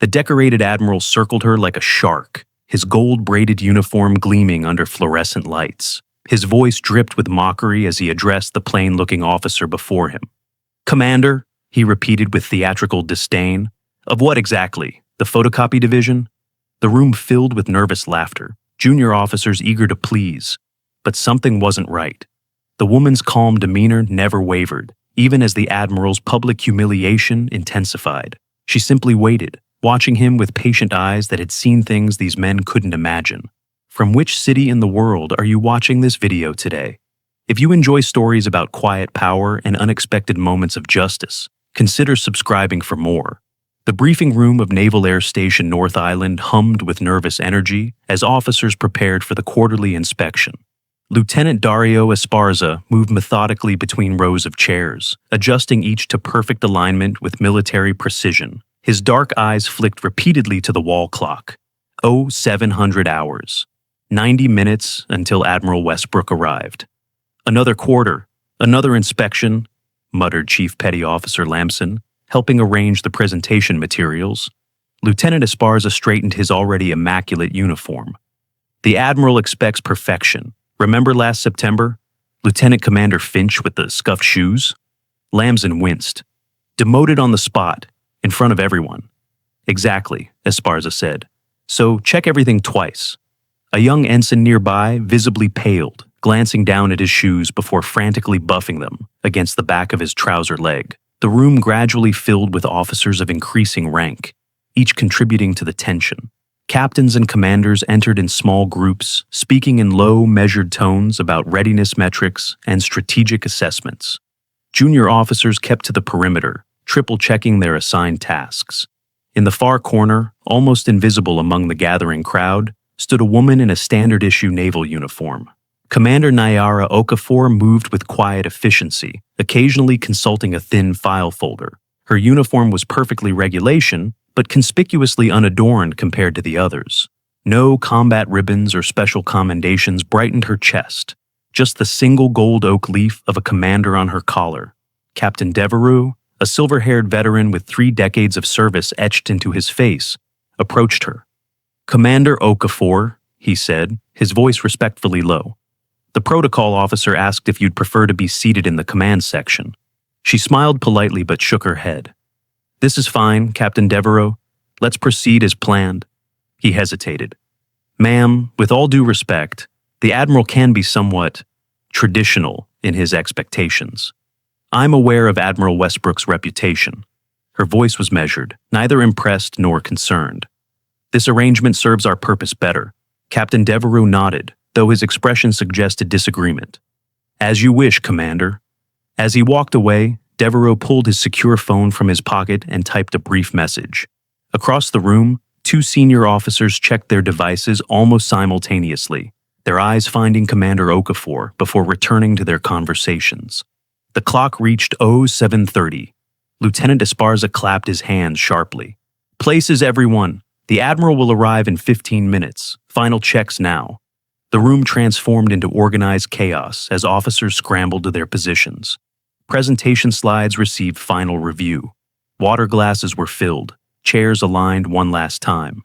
The decorated admiral circled her like a shark, his gold-braided uniform gleaming under fluorescent lights. His voice dripped with mockery as he addressed the plain-looking officer before him. "Commander," he repeated with theatrical disdain. "Of what exactly? The photocopy division?" The room filled with nervous laughter, junior officers eager to please. But something wasn't right. The woman's calm demeanor never wavered, even as the admiral's public humiliation intensified. She simply waited, watching him with patient eyes that had seen things these men couldn't imagine. From which city in the world are you watching this video today? If you enjoy stories about quiet power and unexpected moments of justice, consider subscribing for more. The briefing room of Naval Air Station North Island hummed with nervous energy as officers prepared for the quarterly inspection. Lieutenant Dario Esparza moved methodically between rows of chairs, adjusting each to perfect alignment with military precision. His dark eyes flicked repeatedly to the wall clock. 0700 hours. 90 minutes until Admiral Westbrook arrived. "Another quarter, another inspection," muttered Chief Petty Officer Lamson, helping arrange the presentation materials. Lieutenant Esparza straightened his already immaculate uniform. "The Admiral expects perfection. Remember last September? Lieutenant Commander Finch with the scuffed shoes?" Lamson winced. "Demoted on the spot, in front of everyone." "Exactly," Esparza said. "So check everything twice." A young ensign nearby visibly paled, glancing down at his shoes before frantically buffing them against the back of his trouser leg. The room gradually filled with officers of increasing rank, each contributing to the tension. Captains and commanders entered in small groups, speaking in low, measured tones about readiness metrics and strategic assessments. Junior officers kept to the perimeter, triple-checking their assigned tasks. In the far corner, almost invisible among the gathering crowd, stood a woman in a standard-issue naval uniform. Commander Nayara Okafor moved with quiet efficiency, occasionally consulting a thin file folder. Her uniform was perfectly regulation, but conspicuously unadorned compared to the others. No combat ribbons or special commendations brightened her chest, just the single gold oak leaf of a commander on her collar. Captain Devereux, a silver-haired veteran with 3 decades of service etched into his face, approached her. "Commander Okafor," he said, his voice respectfully low. The protocol officer asked if you'd prefer to be seated in the command section. She smiled politely but shook her head. "This is fine, Captain Devereux. Let's proceed as planned." He hesitated. "Ma'am, with all due respect, the Admiral can be somewhat traditional in his expectations. I'm aware of Admiral Westbrook's reputation." Her voice was measured, neither impressed nor concerned. "This arrangement serves our purpose better." Captain Devereux nodded, though his expression suggested disagreement. "As you wish, Commander." As he walked away, Devereux pulled his secure phone from his pocket and typed a brief message. Across the room, 2 senior officers checked their devices almost simultaneously, their eyes finding Commander Okafor before returning to their conversations. The clock reached 0730. Lieutenant Esparza clapped his hands sharply. "Places, everyone. The Admiral will arrive in 15 minutes. Final checks now." The room transformed into organized chaos as officers scrambled to their positions. Presentation slides received final review. Water glasses were filled, chairs aligned one last time.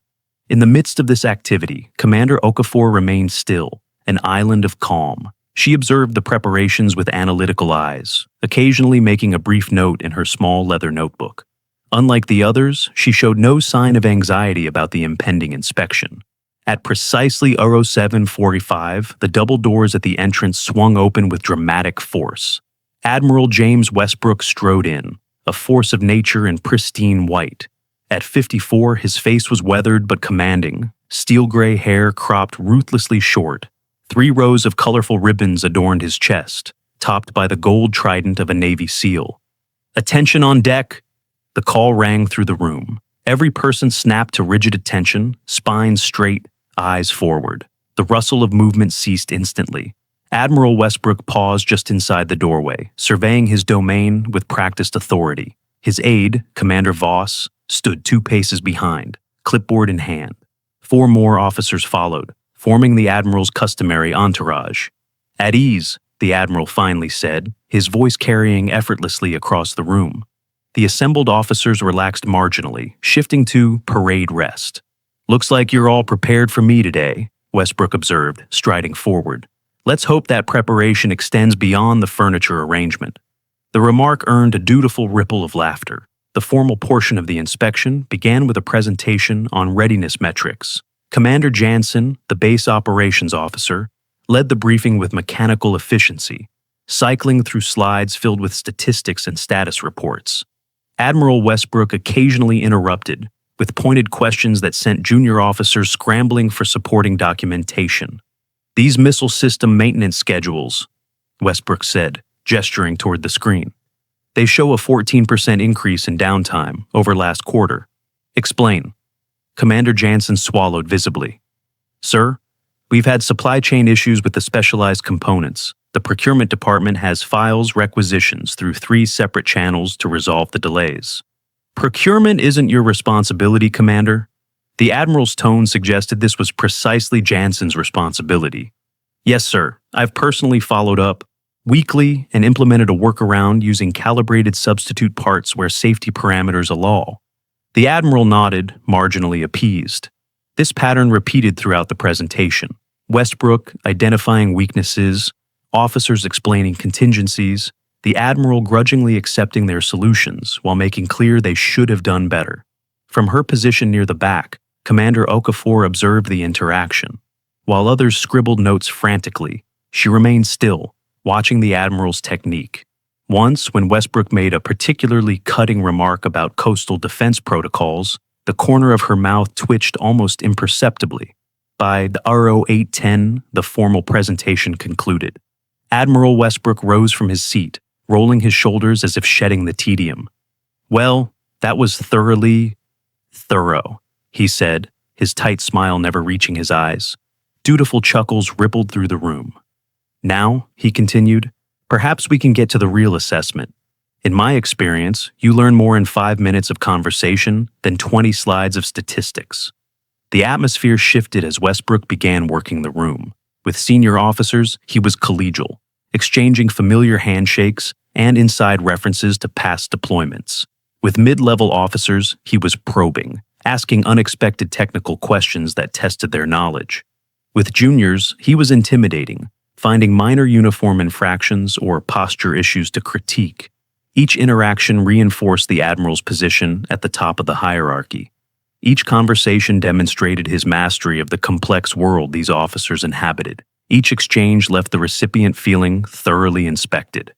In the midst of this activity, Commander Okafor remained still, an island of calm. She observed the preparations with analytical eyes, occasionally making a brief note in her small leather notebook. Unlike the others, she showed no sign of anxiety about the impending inspection. At precisely 0745, the double doors at the entrance swung open with dramatic force. Admiral James Westbrook strode in, a force of nature in pristine white. At 54, his face was weathered but commanding, steel-gray hair cropped ruthlessly short. 3 rows of colorful ribbons adorned his chest, topped by the gold trident of a Navy SEAL. "Attention on deck!" The call rang through the room. Every person snapped to rigid attention, spines straight, eyes forward. The rustle of movement ceased instantly. Admiral Westbrook paused just inside the doorway, surveying his domain with practiced authority. His aide, Commander Voss, stood 2 paces behind, clipboard in hand. 4 more officers followed, forming the Admiral's customary entourage. "At ease," the Admiral finally said, his voice carrying effortlessly across the room. The assembled officers relaxed marginally, shifting to parade rest. "Looks like you're all prepared for me today," Westbrook observed, striding forward. "Let's hope that preparation extends beyond the furniture arrangement." The remark earned a dutiful ripple of laughter. The formal portion of the inspection began with a presentation on readiness metrics. Commander Jansen, the base operations officer, led the briefing with mechanical efficiency, cycling through slides filled with statistics and status reports. Admiral Westbrook occasionally interrupted, with pointed questions that sent junior officers scrambling for supporting documentation. "These missile system maintenance schedules," Westbrook said, gesturing toward the screen. "They show a 14% increase in downtime over last quarter." "Explain." Commander Jansen swallowed visibly. "Sir, we've had supply chain issues with the specialized components. The procurement department has files requisitions through 3 separate channels to resolve the delays." "Procurement isn't your responsibility, Commander." The Admiral's tone suggested this was precisely Jansen's responsibility. "Yes, sir. I've personally followed up weekly and implemented a workaround using calibrated substitute parts where safety parameters allow." The Admiral nodded, marginally appeased. This pattern repeated throughout the presentation. Westbrook identifying weaknesses, officers explaining contingencies, the Admiral grudgingly accepting their solutions while making clear they should have done better. From her position near the back, Commander Okafor observed the interaction. While others scribbled notes frantically, she remained still, watching the Admiral's technique. Once, when Westbrook made a particularly cutting remark about coastal defense protocols, the corner of her mouth twitched almost imperceptibly. By the RO 810, the formal presentation concluded. Admiral Westbrook rose from his seat, rolling his shoulders as if shedding the tedium. "Well, that was thorough," he said, his tight smile never reaching his eyes. Dutiful chuckles rippled through the room. "Now," he continued, "perhaps we can get to the real assessment. In my experience, you learn more in 5 minutes of conversation than 20 slides of statistics." The atmosphere shifted as Westbrook began working the room. With senior officers, he was collegial, exchanging familiar handshakes and inside references to past deployments. With mid-level officers, he was probing, asking unexpected technical questions that tested their knowledge. With juniors, he was intimidating, finding minor uniform infractions or posture issues to critique. Each interaction reinforced the Admiral's position at the top of the hierarchy. Each conversation demonstrated his mastery of the complex world these officers inhabited. Each exchange left the recipient feeling thoroughly inspected.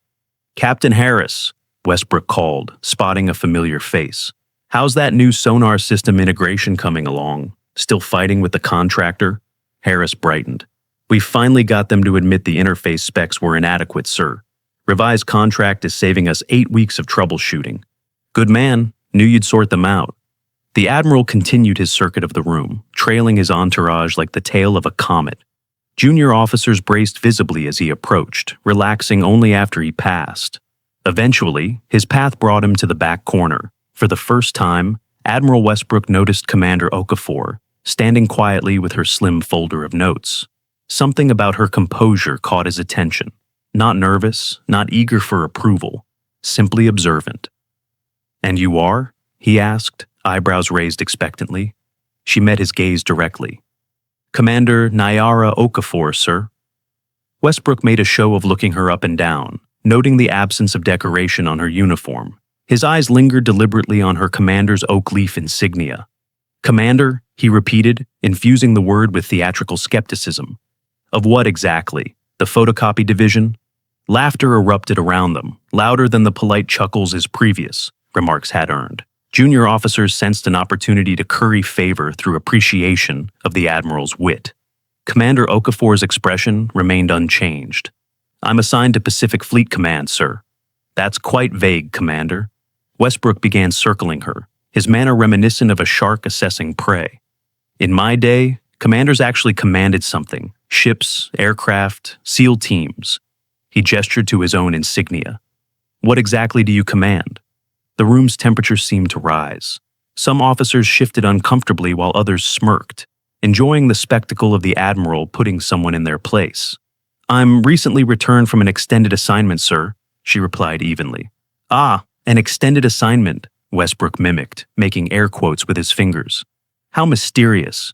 "Captain Harris," Westbrook called, spotting a familiar face. "How's that new sonar system integration coming along? Still fighting with the contractor?" Harris brightened. "We've finally got them to admit the interface specs were inadequate, sir. Revised contract is saving us 8 weeks of troubleshooting." "Good man, knew you'd sort them out." The Admiral continued his circuit of the room, trailing his entourage like the tail of a comet. Junior officers braced visibly as he approached, relaxing only after he passed. Eventually, his path brought him to the back corner. For the first time, Admiral Westbrook noticed Commander Okafor, standing quietly with her slim folder of notes. Something about her composure caught his attention. Not nervous, not eager for approval, simply observant. "And you are?" he asked, eyebrows raised expectantly. She met his gaze directly. "Commander Nyara Okafor, sir." Westbrook made a show of looking her up and down, noting the absence of decoration on her uniform. His eyes lingered deliberately on her commander's oak leaf insignia. "Commander," he repeated, infusing the word with theatrical skepticism. "Of what exactly? The photocopy division?" Laughter erupted around them, louder than the polite chuckles his previous remarks had earned. Junior officers sensed an opportunity to curry favor through appreciation of the Admiral's wit. Commander Okafor's expression remained unchanged. "I'm assigned to Pacific Fleet Command, sir." "That's quite vague, Commander." Westbrook began circling her, his manner reminiscent of a shark assessing prey. "In my day, commanders actually commanded something: ships, aircraft, SEAL teams." He gestured to his own insignia. "What exactly do you command?" The room's temperature seemed to rise. Some officers shifted uncomfortably while others smirked, enjoying the spectacle of the Admiral putting someone in their place. "I'm recently returned from an extended assignment, sir," she replied evenly. "Ah, An extended assignment, Westbrook mimicked, making air quotes with his fingers. How mysterious.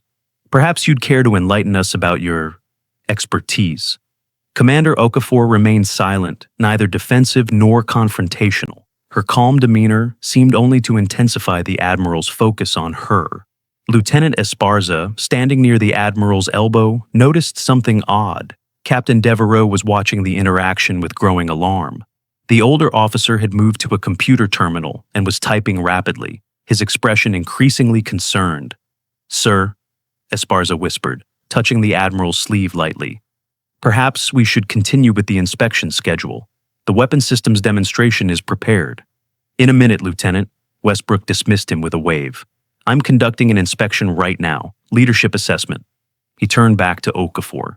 Perhaps you'd care to enlighten us about your expertise. Commander Okafor remained silent, neither defensive nor confrontational. Her calm demeanor seemed only to intensify the Admiral's focus on her. Lieutenant Esparza, standing near the Admiral's elbow, noticed something odd. Captain Devereaux was watching the interaction with growing alarm. The older officer had moved to a computer terminal and was typing rapidly, his expression increasingly concerned. "Sir," Esparza whispered, touching the Admiral's sleeve lightly. "Perhaps we should continue with the inspection schedule. The weapon systems demonstration is prepared." "In a minute, Lieutenant," Westbrook dismissed him with a wave. "I'm conducting an inspection right now, leadership assessment." He turned back to Okafor.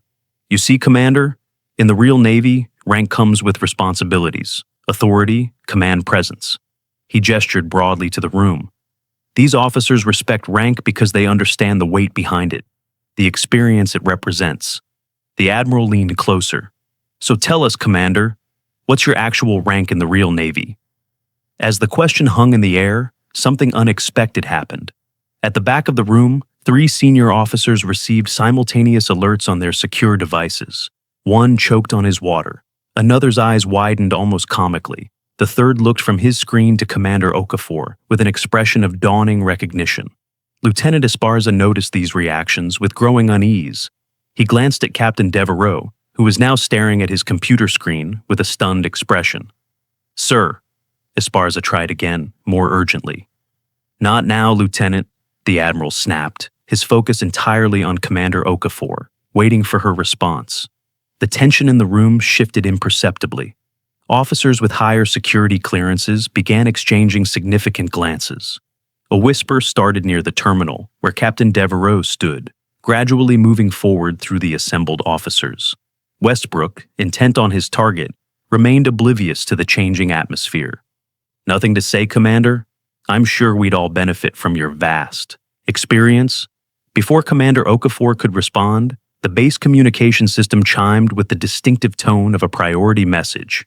"You see, Commander, in the real Navy, rank comes with responsibilities, authority, command presence." He gestured broadly to the room. "These officers respect rank because they understand the weight behind it, the experience it represents." The Admiral leaned closer. "So tell us, Commander, what's your actual rank in the real Navy?" As the question hung in the air, something unexpected happened. At the back of the room, 3 senior officers received simultaneous alerts on their secure devices. One choked on his water. Another's eyes widened almost comically. The third looked from his screen to Commander Okafor with an expression of dawning recognition. Lieutenant Esparza noticed these reactions with growing unease. He glanced at Captain Devereaux, who was now staring at his computer screen with a stunned expression. "Sir," Esparza tried again, more urgently. "Not now, Lieutenant," the Admiral snapped, his focus entirely on Commander Okafor, waiting for her response. The tension in the room shifted imperceptibly. Officers with higher security clearances began exchanging significant glances. A whisper started near the terminal, where Captain Devereaux stood, gradually moving forward through the assembled officers. Westbrook, intent on his target, remained oblivious to the changing atmosphere. "Nothing to say, Commander? I'm sure we'd all benefit from your vast experience." Before Commander Okafor could respond, the base communication system chimed with the distinctive tone of a priority message.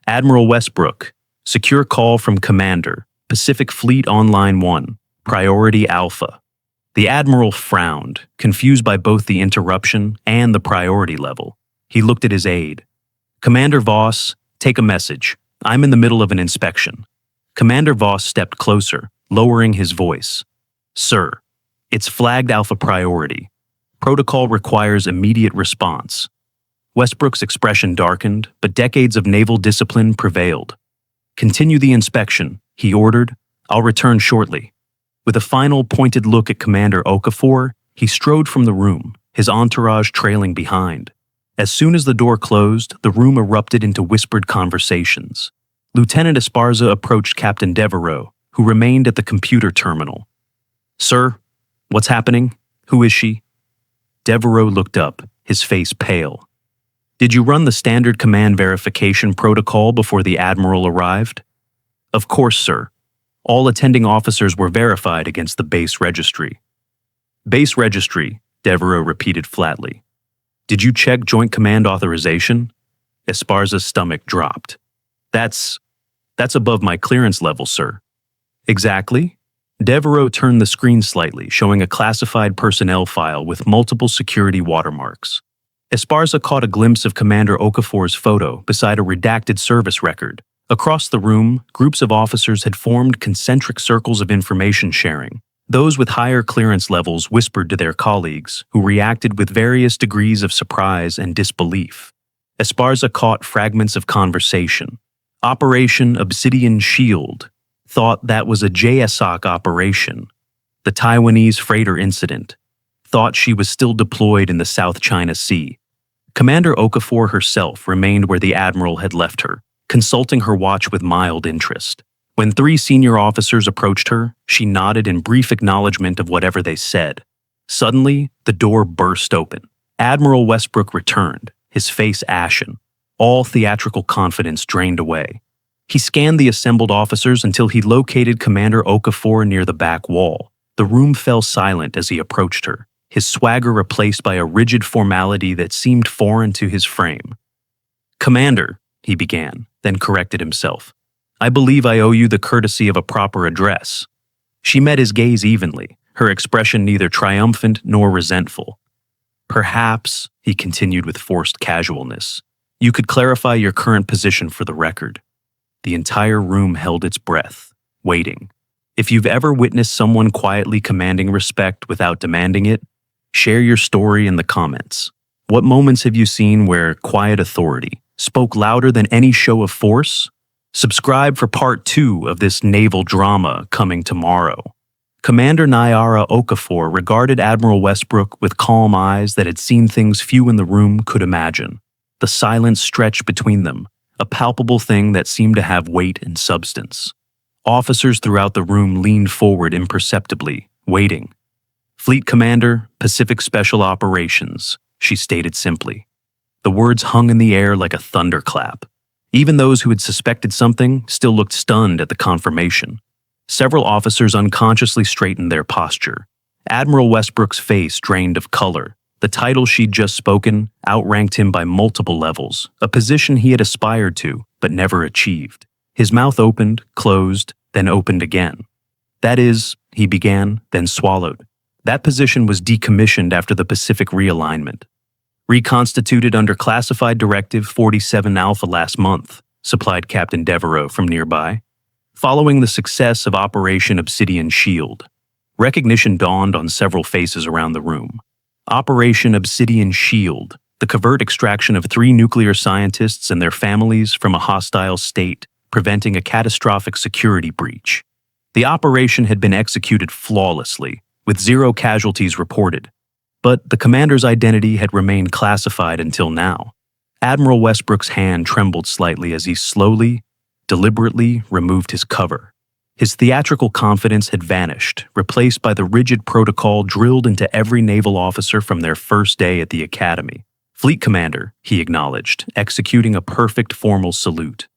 "Admiral Westbrook, secure call from Commander, Pacific Fleet Online 1, Priority Alpha." The Admiral frowned, confused by both the interruption and the priority level. He looked at his aide. "Commander Voss, take a message. I'm in the middle of an inspection." Commander Voss stepped closer, lowering his voice. "Sir, it's flagged Alpha Priority. Protocol requires immediate response." Westbrook's expression darkened, but decades of naval discipline prevailed. "Continue the inspection," he ordered. "I'll return shortly." With a final pointed look at Commander Okafor, he strode from the room, his entourage trailing behind. As soon as the door closed, the room erupted into whispered conversations. Lieutenant Esparza approached Captain Devereaux, who remained at the computer terminal. "Sir, what's happening? Who is she?" Devereaux looked up, his face pale. "Did you run the standard command verification protocol before the Admiral arrived?" "Of course, sir. All attending officers were verified against the base registry." "Base registry," Devereaux repeated flatly. "Did you check Joint Command authorization?" Esparza's stomach dropped. That's above my clearance level, sir." "Exactly?" Devereaux turned the screen slightly, showing a classified personnel file with multiple security watermarks. Esparza caught a glimpse of Commander Okafor's photo beside a redacted service record. Across the room, groups of officers had formed concentric circles of information sharing. Those with higher clearance levels whispered to their colleagues, who reacted with various degrees of surprise and disbelief. Esparza caught fragments of conversation. "Operation Obsidian Shield. Thought that was a JSOC operation. The Taiwanese freighter incident. Thought she was still deployed in the South China Sea." Commander Okafor herself remained where the Admiral had left her, consulting her watch with mild interest. When 3 senior officers approached her, she nodded in brief acknowledgement of whatever they said. Suddenly, the door burst open. Admiral Westbrook returned, his face ashen. All theatrical confidence drained away. He scanned the assembled officers until he located Commander Okafor near the back wall. The room fell silent as he approached her, his swagger replaced by a rigid formality that seemed foreign to his frame. "Commander," he began, then corrected himself. I believe I owe you the courtesy of a proper address." She met his gaze evenly, her expression neither triumphant nor resentful. "Perhaps," he continued with forced casualness, "you could clarify your current position for the record." The entire room held its breath, waiting. If you've ever witnessed someone quietly commanding respect without demanding it, share your story in the comments. What moments have you seen where quiet authority spoke louder than any show of force? Subscribe for part 2 of this naval drama coming tomorrow. Commander Nyara Okafor regarded Admiral Westbrook with calm eyes that had seen things few in the room could imagine. The silence stretched between them, a palpable thing that seemed to have weight and substance. Officers throughout the room leaned forward imperceptibly, waiting. "Fleet Commander, Pacific Special Operations," she stated simply. The words hung in the air like a thunderclap. Even those who had suspected something still looked stunned at the confirmation. Several officers unconsciously straightened their posture. Admiral Westbrook's face drained of color. The title she'd just spoken outranked him by multiple levels, a position he had aspired to but never achieved. His mouth opened, closed, then opened again. "That is," he began, then swallowed. "That position was decommissioned after the Pacific realignment. Reconstituted under Classified Directive 47 Alpha last month," supplied Captain Devereaux from nearby. "Following the success of Operation Obsidian Shield." Recognition dawned on several faces around the room. Operation Obsidian Shield, the covert extraction of 3 nuclear scientists and their families from a hostile state, preventing a catastrophic security breach. The operation had been executed flawlessly, with 0 casualties reported. But the commander's identity had remained classified until now. Admiral Westbrook's hand trembled slightly as he slowly, deliberately removed his cover. His theatrical confidence had vanished, replaced by the rigid protocol drilled into every naval officer from their first day at the academy. "Fleet Commander," he acknowledged, executing a perfect formal salute.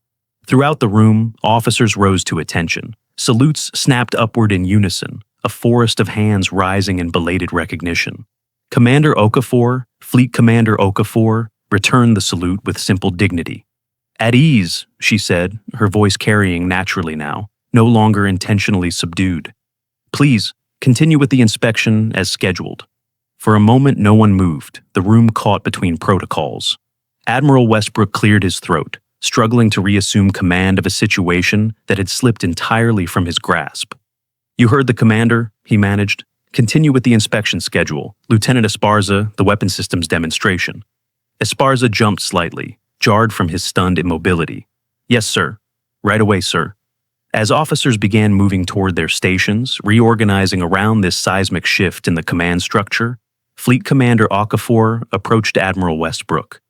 Throughout the room, officers rose to attention. Salutes snapped upward in unison, a forest of hands rising in belated recognition. Commander Okafor, Fleet Commander Okafor, returned the salute with simple dignity. "At ease," she said, her voice carrying naturally now, no longer intentionally subdued. "Please, continue with the inspection as scheduled." For a moment no one moved, the room caught between protocols. Admiral Westbrook cleared his throat, struggling to reassume command of a situation that had slipped entirely from his grasp. "You heard the commander," he managed. "Continue with the inspection schedule. Lieutenant Esparza, the weapon systems demonstration." Esparza jumped slightly, jarred from his stunned immobility. "Yes, sir. Right away, sir." As officers began moving toward their stations, reorganizing around this seismic shift in the command structure, Fleet Commander Okafor approached Admiral Westbrook.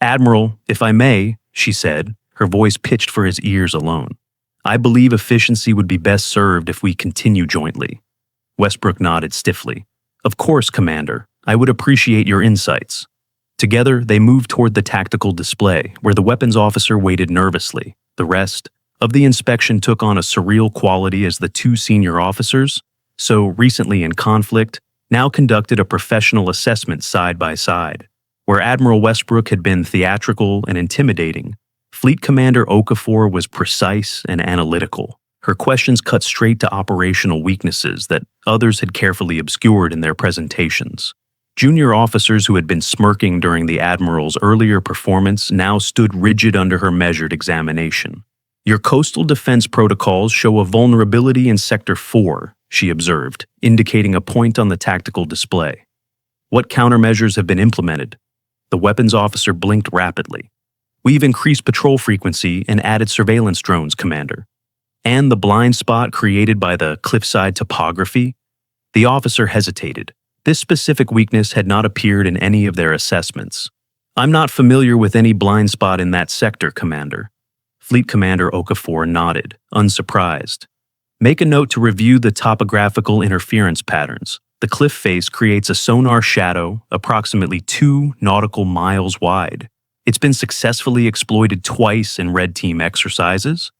"Admiral, if I may," she said, her voice pitched for his ears alone. "I believe efficiency would be best served if we continue jointly." Westbrook nodded stiffly. "Of course, Commander. I would appreciate your insights." Together, they moved toward the tactical display, where the weapons officer waited nervously. The rest of the inspection took on a surreal quality as the 2 senior officers, so recently in conflict, now conducted a professional assessment side by side. Where Admiral Westbrook had been theatrical and intimidating, Fleet Commander Okafor was precise and analytical. Her questions cut straight to operational weaknesses that others had carefully obscured in their presentations. Junior officers who had been smirking during the Admiral's earlier performance now stood rigid under her measured examination. "Your coastal defense protocols show a vulnerability in Sector 4, she observed, indicating a point on the tactical display. "What countermeasures have been implemented?" The weapons officer blinked rapidly. "We've increased patrol frequency and added surveillance drones, Commander." "And the blind spot created by the cliffside topography?" The officer hesitated. This specific weakness had not appeared in any of their assessments. "I'm not familiar with any blind spot in that sector, Commander." Fleet Commander Okafor nodded, unsurprised. "Make a note to review the topographical interference patterns. The cliff face creates a sonar shadow approximately 2 nautical miles wide. It's been successfully exploited twice in Red Team exercises."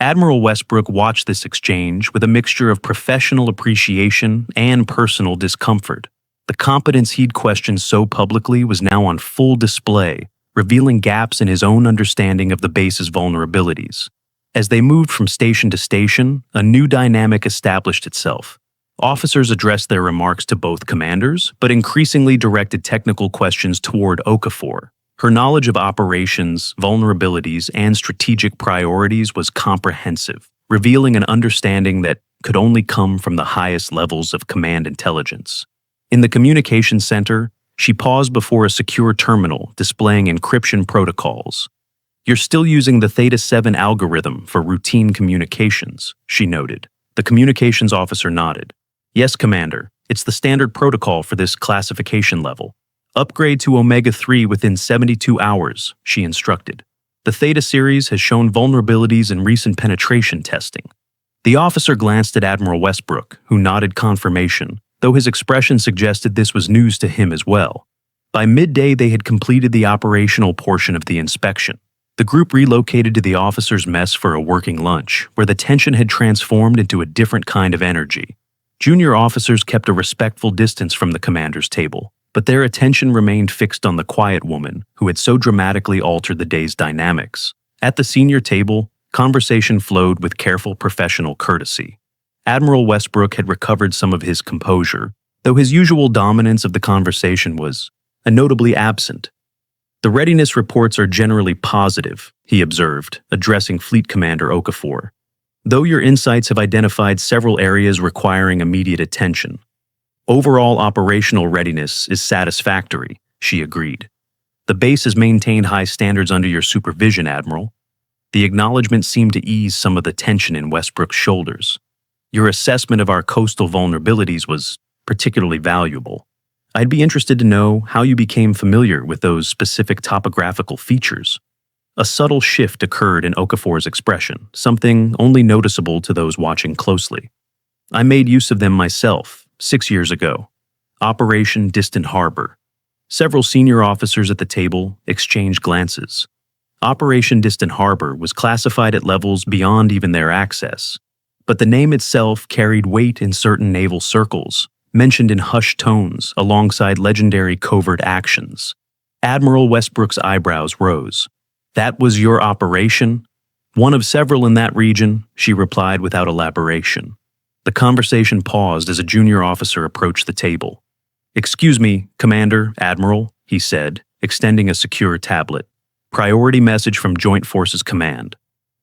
Admiral Westbrook watched this exchange with a mixture of professional appreciation and personal discomfort. The competence he'd questioned so publicly was now on full display, revealing gaps in his own understanding of the base's vulnerabilities. As they moved from station to station, a new dynamic established itself. Officers addressed their remarks to both commanders, but increasingly directed technical questions toward Okafor. Her knowledge of operations, vulnerabilities, and strategic priorities was comprehensive, revealing an understanding that could only come from the highest levels of command intelligence. In the communications center, she paused before a secure terminal displaying encryption protocols. "You're still using the Theta-7 algorithm for routine communications," she noted. The communications officer nodded. "Yes, Commander. It's the standard protocol for this classification level. Upgrade to Omega-3 within 72 hours, she instructed. The Theta series has shown vulnerabilities in recent penetration testing. The officer glanced at Admiral Westbrook, who nodded confirmation, though his expression suggested this was news to him as well. By midday, they had completed the operational portion of the inspection. The group relocated to the officers' mess for a working lunch, where the tension had transformed into a different kind of energy. Junior officers kept a respectful distance from the commander's table, but their attention remained fixed on the quiet woman who had so dramatically altered the day's dynamics. At the senior table, conversation flowed with careful professional courtesy. Admiral Westbrook had recovered some of his composure, though his usual dominance of the conversation was notably absent. "The readiness reports are generally positive," he observed, addressing Fleet Commander Okafor, "though your insights have identified several areas requiring immediate attention. Overall operational readiness is satisfactory," she agreed. "The base has maintained high standards under your supervision, Admiral." The acknowledgement seemed to ease some of the tension in Westbrook's shoulders. "Your assessment of our coastal vulnerabilities was particularly valuable. I'd be interested to know how you became familiar with those specific topographical features." A subtle shift occurred in Okafor's expression, something only noticeable to those watching closely. "I made use of them myself, 6 years ago. Operation Distant Harbor." Several senior officers at the table exchanged glances. Operation Distant Harbor was classified at levels beyond even their access, but the name itself carried weight in certain naval circles, mentioned in hushed tones alongside legendary covert actions. Admiral Westbrook's eyebrows rose. "That was your operation?" "One of several in that region," she replied without elaboration. The conversation paused as a junior officer approached the table. "Excuse me, Commander, Admiral," he said, extending a secure tablet. "Priority message from Joint Forces Command."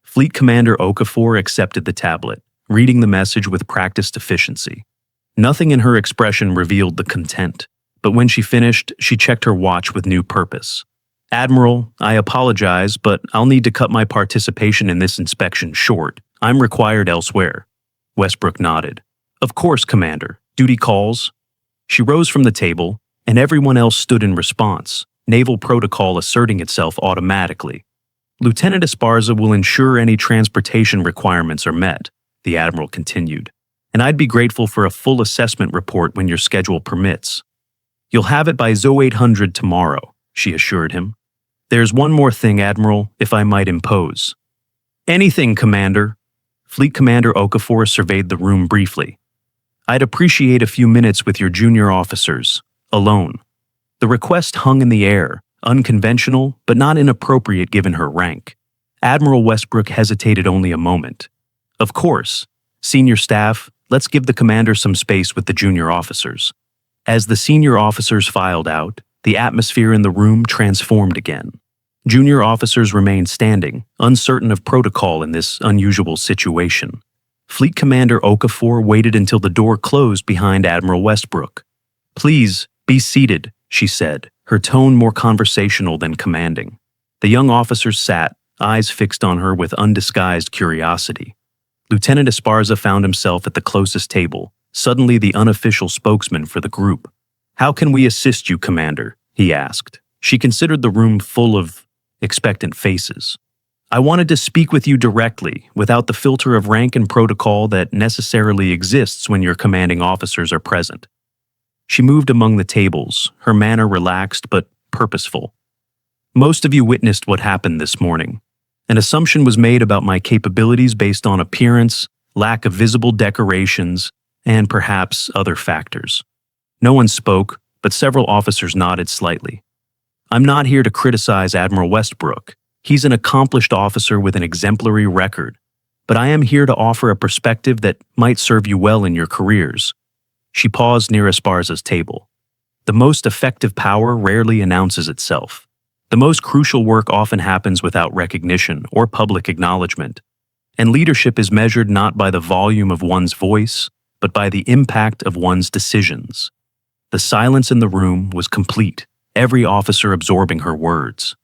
Fleet Commander Okafor accepted the tablet, reading the message with practiced efficiency. Nothing in her expression revealed the content, but when she finished, she checked her watch with new purpose. "Admiral, I apologize, but I'll need to cut my participation in this inspection short. I'm required elsewhere." Westbrook nodded. "Of course, Commander. Duty calls." She rose from the table, and everyone else stood in response, naval protocol asserting itself automatically. "Lieutenant Esparza will ensure any transportation requirements are met," the Admiral continued. "And I'd be grateful for a full assessment report when your schedule permits." "You'll have it by ZO-800 tomorrow," she assured him. "There's one more thing, Admiral, if I might impose." "Anything, Commander." Fleet Commander Okafor surveyed the room briefly. "I'd appreciate a few minutes with your junior officers, alone." The request hung in the air, unconventional but not inappropriate given her rank. Admiral Westbrook hesitated only a moment. "Of course. Senior staff, let's give the commander some space with the junior officers." As the senior officers filed out, the atmosphere in the room transformed again. Junior officers remained standing, uncertain of protocol in this unusual situation. Fleet Commander Okafor waited until the door closed behind Admiral Westbrook. "Please, be seated," she said, her tone more conversational than commanding. The young officers sat, eyes fixed on her with undisguised curiosity. Lieutenant Esparza found himself at the closest table, suddenly the unofficial spokesman for the group. "How can we assist you, Commander?" he asked. She considered the room full of expectant faces. "I wanted to speak with you directly, without the filter of rank and protocol that necessarily exists when your commanding officers are present." She moved among the tables, her manner relaxed but purposeful. "Most of you witnessed what happened this morning. An assumption was made about my capabilities based on appearance, lack of visible decorations, and perhaps other factors." No one spoke, but several officers nodded slightly. "I'm not here to criticize Admiral Westbrook," He's an accomplished officer with an exemplary record, but I am here to offer a perspective that might serve you well in your careers." She paused near Esparza's table. The most effective power rarely announces itself. The most crucial work often happens without recognition or public acknowledgement. And leadership is measured not by the volume of one's voice, but by the impact of one's decisions. The silence in the room was complete, every officer absorbing her words.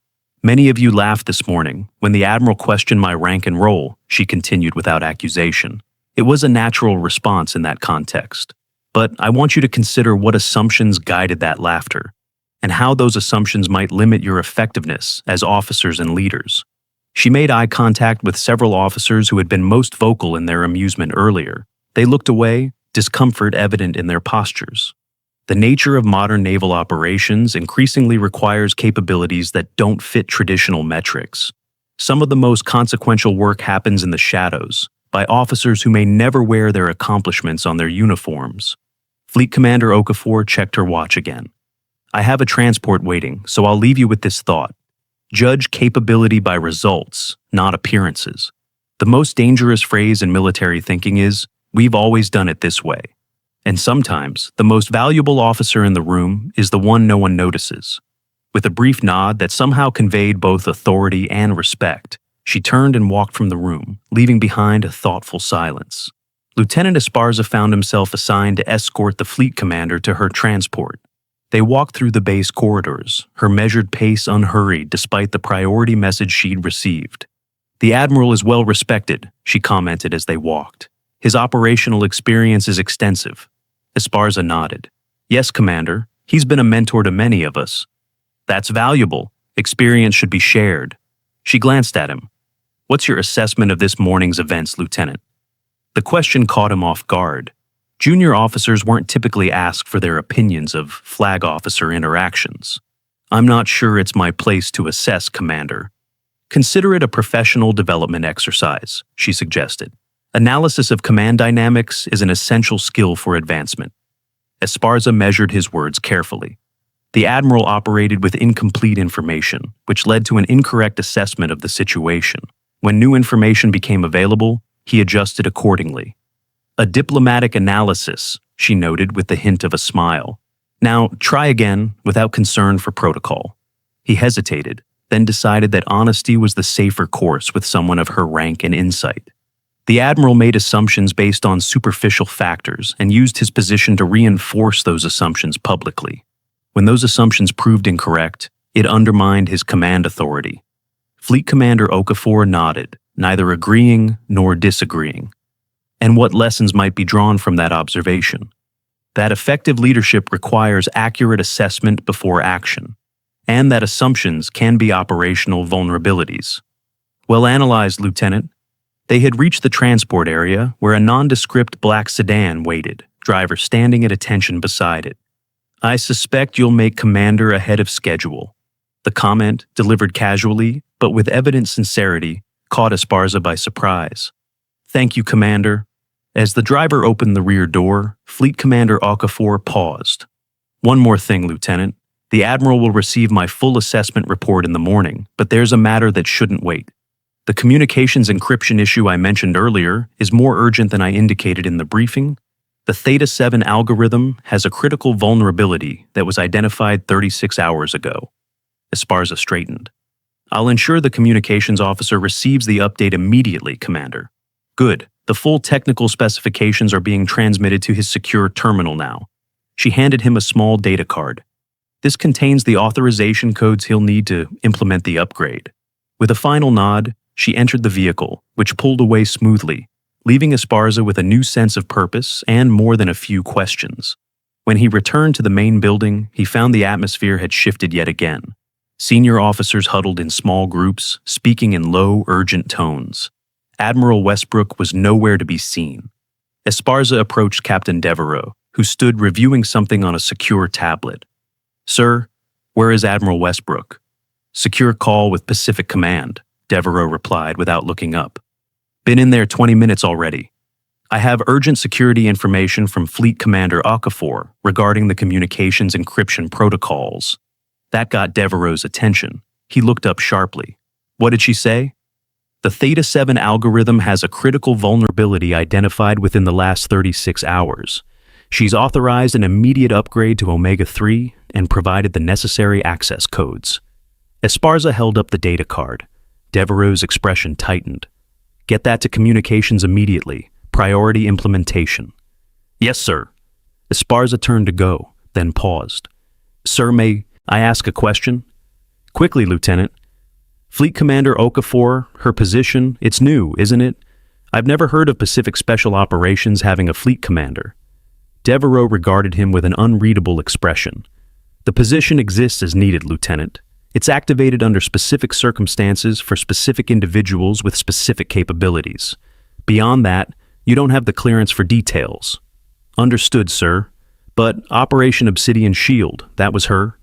"Many of you laughed this morning when the Admiral questioned my rank and role," she continued without accusation. "It was a natural response in that context. But I want you to consider what assumptions guided that laughter, and how those assumptions might limit your effectiveness as officers and leaders." She made eye contact with several officers who had been most vocal in their amusement earlier. They looked away, discomfort evident in their postures. The nature of modern naval operations increasingly requires capabilities that don't fit traditional metrics. Some of the most consequential work happens in the shadows, by officers who may never wear their accomplishments on their uniforms. Fleet Commander Okafor checked her watch again. "I have a transport waiting, so I'll leave you with this thought. Judge capability by results, not appearances. The most dangerous phrase in military thinking is, 'We've always done it this way.' And sometimes, the most valuable officer in the room is the one no one notices." With a brief nod that somehow conveyed both authority and respect, she turned and walked from the room, leaving behind a thoughtful silence. Lieutenant Esparza found himself assigned to escort the fleet commander to her transport. They walked through the base corridors, her measured pace unhurried despite the priority message she'd received. "The Admiral is well respected," she commented as they walked. "His operational experience is extensive." Esparza nodded. "Yes, Commander. He's been a mentor to many of us." "That's valuable. Experience should be shared." She glanced at him. "What's your assessment of this morning's events, Lieutenant?" The question caught him off guard. Junior officers weren't typically asked for their opinions of flag officer interactions. "I'm not sure it's my place to assess, Commander." "Consider it a professional development exercise," she suggested. "Analysis of command dynamics is an essential skill for advancement." Esparza measured his words carefully. The Admiral operated with incomplete information, which led to an incorrect assessment of the situation. When new information became available, he adjusted accordingly. "A diplomatic analysis," she noted with the hint of a smile. "Now, try again, without concern for protocol." He hesitated, then decided that honesty was the safer course with someone of her rank and insight. The Admiral made assumptions based on superficial factors and used his position to reinforce those assumptions publicly. When those assumptions proved incorrect, it undermined his command authority. Fleet Commander Okafor nodded, neither agreeing nor disagreeing. And what lessons might be drawn from that observation? That effective leadership requires accurate assessment before action, and that assumptions can be operational vulnerabilities. "Well analyzed, Lieutenant." They had reached the transport area where a nondescript black sedan waited, driver standing at attention beside it. "I suspect you'll make Commander ahead of schedule." The comment, delivered casually, but with evident sincerity, caught Esparza by surprise. "Thank you, Commander." As the driver opened the rear door, Fleet Commander Okafor paused. "One more thing, Lieutenant. The Admiral will receive my full assessment report in the morning, but there's a matter that shouldn't wait. The communications encryption issue I mentioned earlier is more urgent than I indicated in the briefing. The Theta 7 algorithm has a critical vulnerability that was identified 36 hours ago." Esparza straightened. "I'll ensure the communications officer receives the update immediately, Commander." "Good. The full technical specifications are being transmitted to his secure terminal now." She handed him a small data card. "This contains the authorization codes he'll need to implement the upgrade." With a final nod, she entered the vehicle, which pulled away smoothly, leaving Esparza with a new sense of purpose and more than a few questions. When he returned to the main building, he found the atmosphere had shifted yet again. Senior officers huddled in small groups, speaking in low, urgent tones. Admiral Westbrook was nowhere to be seen. Esparza approached Captain Devereaux, who stood reviewing something on a secure tablet. "Sir, where is Admiral Westbrook?" "Secure call with Pacific Command," Devereaux replied without looking up. "Been in there 20 minutes already. I have urgent security information from Fleet Commander Okafor regarding the communications encryption protocols." That got Devereaux's attention. He looked up sharply. What did she say? The Theta 7 algorithm has a critical vulnerability identified within the last 36 hours. She's authorized an immediate upgrade to Omega-3 and provided the necessary access codes. Esparza held up the data card. Devereaux's expression tightened. Get that to communications immediately. Priority implementation. Yes, sir. Esparza turned to go, then paused. Sir, may I ask a question? Quickly, Lieutenant. Fleet Commander Okafor, her position, it's new, isn't it? I've never heard of Pacific Special Operations having a fleet commander. Devereaux regarded him with an unreadable expression. The position exists as needed, Lieutenant. It's activated under specific circumstances for specific individuals with specific capabilities. Beyond that, you don't have the clearance for details. Understood, sir. But Operation Obsidian Shield, that was her.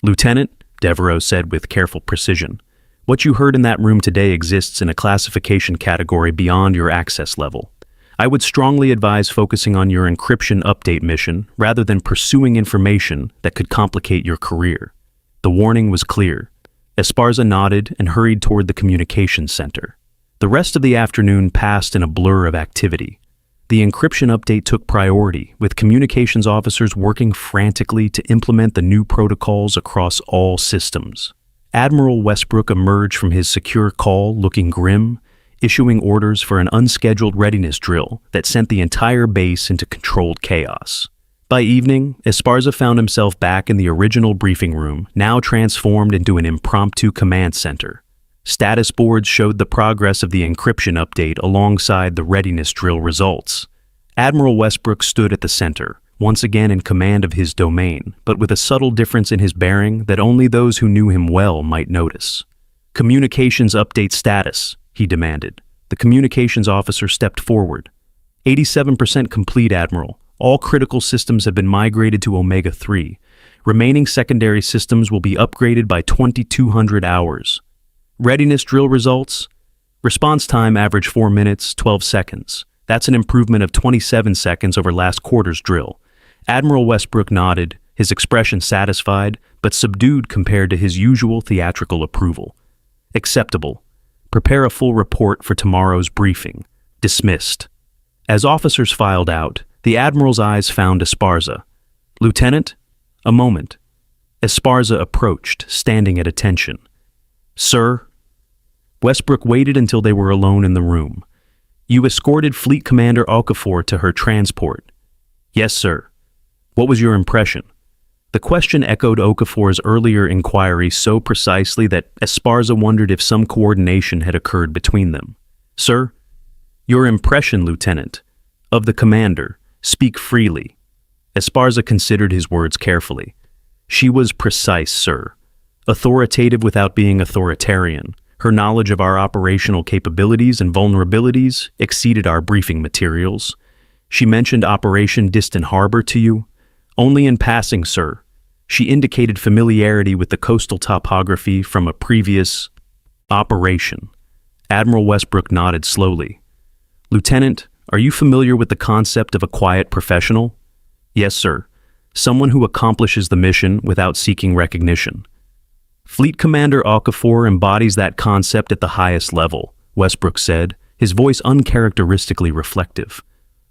Lieutenant, Devereaux said with careful precision, what you heard in that room today exists in a classification category beyond your access level. I would strongly advise focusing on your encryption update mission rather than pursuing information that could complicate your career. The warning was clear. Esparza nodded and hurried toward the communications center. The rest of the afternoon passed in a blur of activity. The encryption update took priority, with communications officers working frantically to implement the new protocols across all systems. Admiral Westbrook emerged from his secure call looking grim, issuing orders for an unscheduled readiness drill that sent the entire base into controlled chaos. By evening, Esparza found himself back in the original briefing room, now transformed into an impromptu command center. Status boards showed the progress of the encryption update alongside the readiness drill results. Admiral Westbrook stood at the center, once again in command of his domain, but with a subtle difference in his bearing that only those who knew him well might notice. Communications update status, he demanded. The communications officer stepped forward. 87% complete, Admiral. All critical systems have been migrated to Omega-3. Remaining secondary systems will be upgraded by 2200 hours. Readiness drill results? Response time average 4 minutes, 12 seconds. That's an improvement of 27 seconds over last quarter's drill. Admiral Westbrook nodded, his expression satisfied, but subdued compared to his usual theatrical approval. Acceptable. Prepare a full report for tomorrow's briefing. Dismissed. As officers filed out, the Admiral's eyes found Esparza. Lieutenant? A moment. Esparza approached, standing at attention. Sir? Westbrook waited until they were alone in the room. You escorted Fleet Commander Okafor to her transport. Yes, sir. What was your impression? The question echoed Okafor's earlier inquiry so precisely that Esparza wondered if some coordination had occurred between them. Sir? Your impression, Lieutenant. Of the commander. Speak freely. Esparza considered his words carefully. She was precise, sir. Authoritative without being authoritarian. Her knowledge of our operational capabilities and vulnerabilities exceeded our briefing materials. She mentioned Operation Distant Harbor to you. Only in passing, sir. She indicated familiarity with the coastal topography from a previous operation. Admiral Westbrook nodded slowly. Lieutenant, are you familiar with the concept of a quiet professional? Yes, sir. Someone who accomplishes the mission without seeking recognition. Fleet Commander Okafor embodies that concept at the highest level, Westbrook said, his voice uncharacteristically reflective.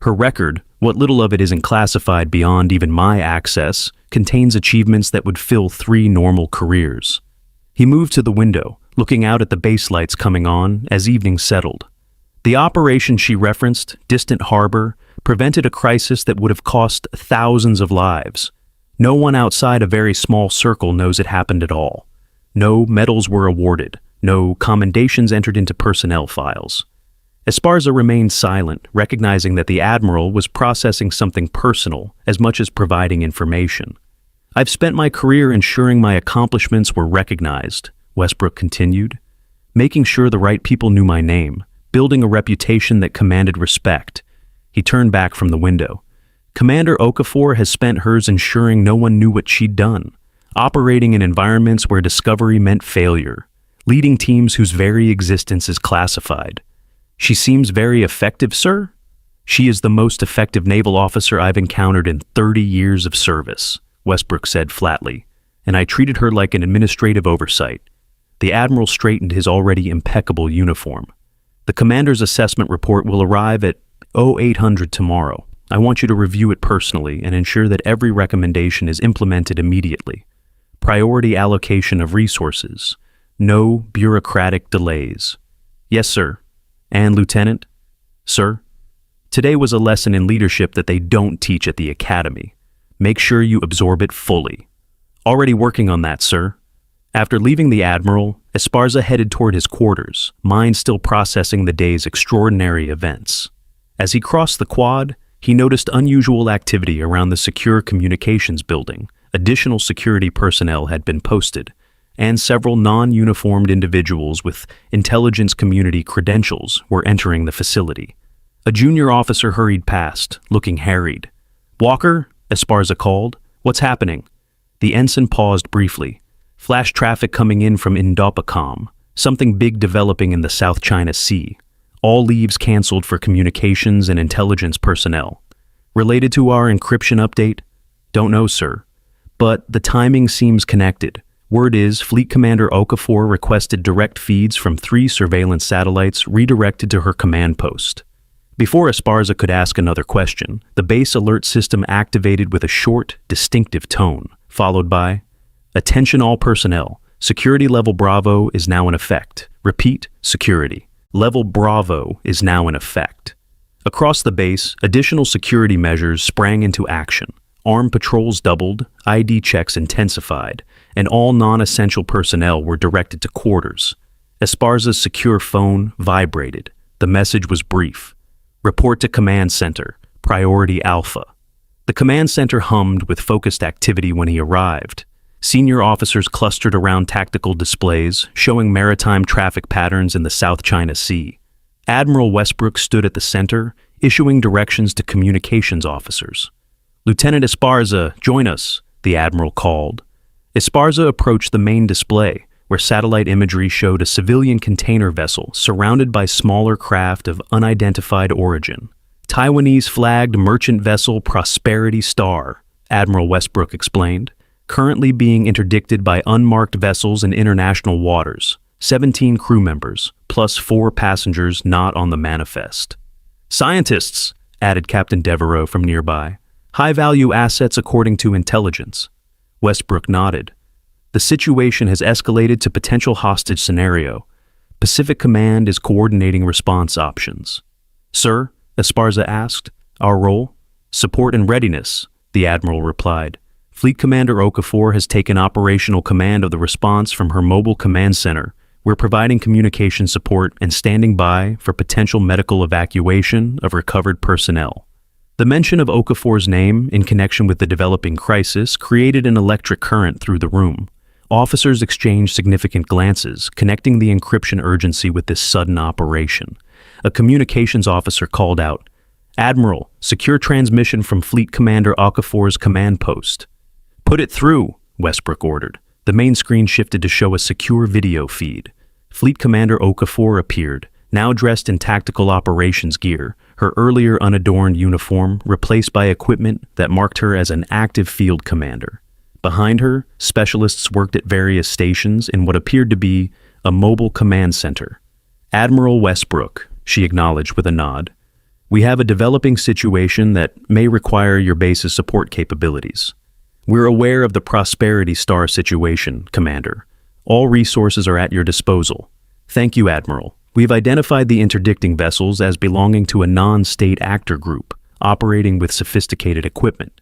Her record, what little of it isn't classified beyond even my access, contains achievements that would fill 3 normal careers. He moved to the window, looking out at the base lights coming on as evening settled. The operation she referenced, Distant Harbor, prevented a crisis that would have cost thousands of lives. No one outside a very small circle knows it happened at all. No medals were awarded. No commendations entered into personnel files. Esparza remained silent, recognizing that the Admiral was processing something personal as much as providing information. I've spent my career ensuring my accomplishments were recognized, Westbrook continued, making sure the right people knew my name, building a reputation that commanded respect. He turned back from the window. Commander Okafor has spent hers ensuring no one knew what she'd done, operating in environments where discovery meant failure, leading teams whose very existence is classified. She seems very effective, sir? She is the most effective naval officer I've encountered in 30 years of service, Westbrook said flatly, and I treated her like an administrative oversight. The Admiral straightened his already impeccable uniform. "The commander's assessment report will arrive at 0800 tomorrow. I want you to review it personally and ensure that every recommendation is implemented immediately. Priority allocation of resources. No bureaucratic delays." "Yes, sir." "And, Lieutenant?" "Sir?" "Today was a lesson in leadership that they don't teach at the academy. Make sure you absorb it fully." "Already working on that, sir." After leaving the Admiral, Esparza headed toward his quarters, mind still processing the day's extraordinary events. As he crossed the quad, he noticed unusual activity around the secure communications building. Additional security personnel had been posted, and several non-uniformed individuals with intelligence community credentials were entering the facility. A junior officer hurried past, looking harried. "Walker?" Esparza called. "What's happening?" The ensign paused briefly. "Flash traffic coming in from Indopacom. Something big developing in the South China Sea. All leaves canceled for communications and intelligence personnel. Related to our encryption update?" "Don't know, sir. But the timing seems connected. Word is Fleet Commander Okafor requested direct feeds from 3 surveillance satellites redirected to her command post." Before Esparza could ask another question, the base alert system activated with a short, distinctive tone, followed by, "Attention all personnel. Security level Bravo is now in effect. Repeat, security. Level Bravo is now in effect." Across the base, additional security measures sprang into action. Armed patrols doubled, ID checks intensified, and all non-essential personnel were directed to quarters. Esparza's secure phone vibrated. The message was brief. "Report to Command Center. Priority Alpha." The command center hummed with focused activity when he arrived. Senior officers clustered around tactical displays, showing maritime traffic patterns in the South China Sea. Admiral Westbrook stood at the center, issuing directions to communications officers. "Lieutenant Esparza, join us," the Admiral called. Esparza approached the main display, where satellite imagery showed a civilian container vessel surrounded by smaller craft of unidentified origin. "Taiwanese-flagged merchant vessel Prosperity Star," Admiral Westbrook explained, "currently being interdicted by unmarked vessels in international waters. 17 crew members, plus 4 passengers not on the manifest." "Scientists," added Captain Devereaux from nearby. "High-value assets according to intelligence." Westbrook nodded. "The situation has escalated to potential hostage scenario. Pacific Command is coordinating response options." "Sir?" Esparza asked. "Our role?" "Support and readiness," the Admiral replied. "Fleet Commander Okafor has taken operational command of the response from her mobile command center. We're providing communication support and standing by for potential medical evacuation of recovered personnel." The mention of Okafor's name in connection with the developing crisis created an electric current through the room. Officers exchanged significant glances, connecting the encryption urgency with this sudden operation. A communications officer called out, "Admiral, secure transmission from Fleet Commander Okafor's command post." "Put it through," Westbrook ordered. The main screen shifted to show a secure video feed. Fleet Commander Okafor appeared, now dressed in tactical operations gear, her earlier unadorned uniform replaced by equipment that marked her as an active field commander. Behind her, specialists worked at various stations in what appeared to be a mobile command center. "Admiral Westbrook," she acknowledged with a nod. "We have a developing situation that may require your base's support capabilities. We're aware of the Prosperity Star situation, Commander. All resources are at your disposal." "Thank you, Admiral. We've identified the interdicting vessels as belonging to a non-state actor group, operating with sophisticated equipment.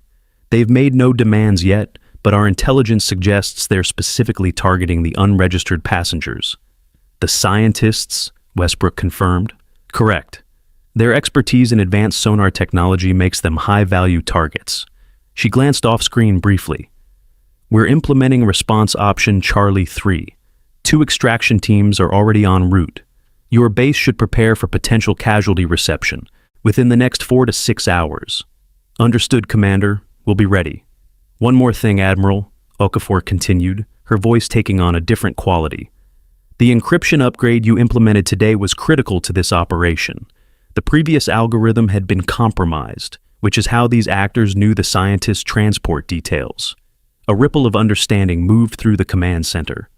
They've made no demands yet, but our intelligence suggests they're specifically targeting the unregistered passengers." "The scientists?" Westbrook confirmed. "Correct. Their expertise in advanced sonar technology makes them high-value targets." She glanced off-screen briefly. "We're implementing response option Charlie 3. 2 extraction teams are already en route. Your base should prepare for potential casualty reception within the next 4 to 6 hours." "Understood, Commander. We'll be ready." "One more thing, Admiral," Okafor continued, her voice taking on a different quality. "The encryption upgrade you implemented today was critical to this operation. The previous algorithm had been compromised, which is how these actors knew the scientists' transport details." A ripple of understanding moved through the command center.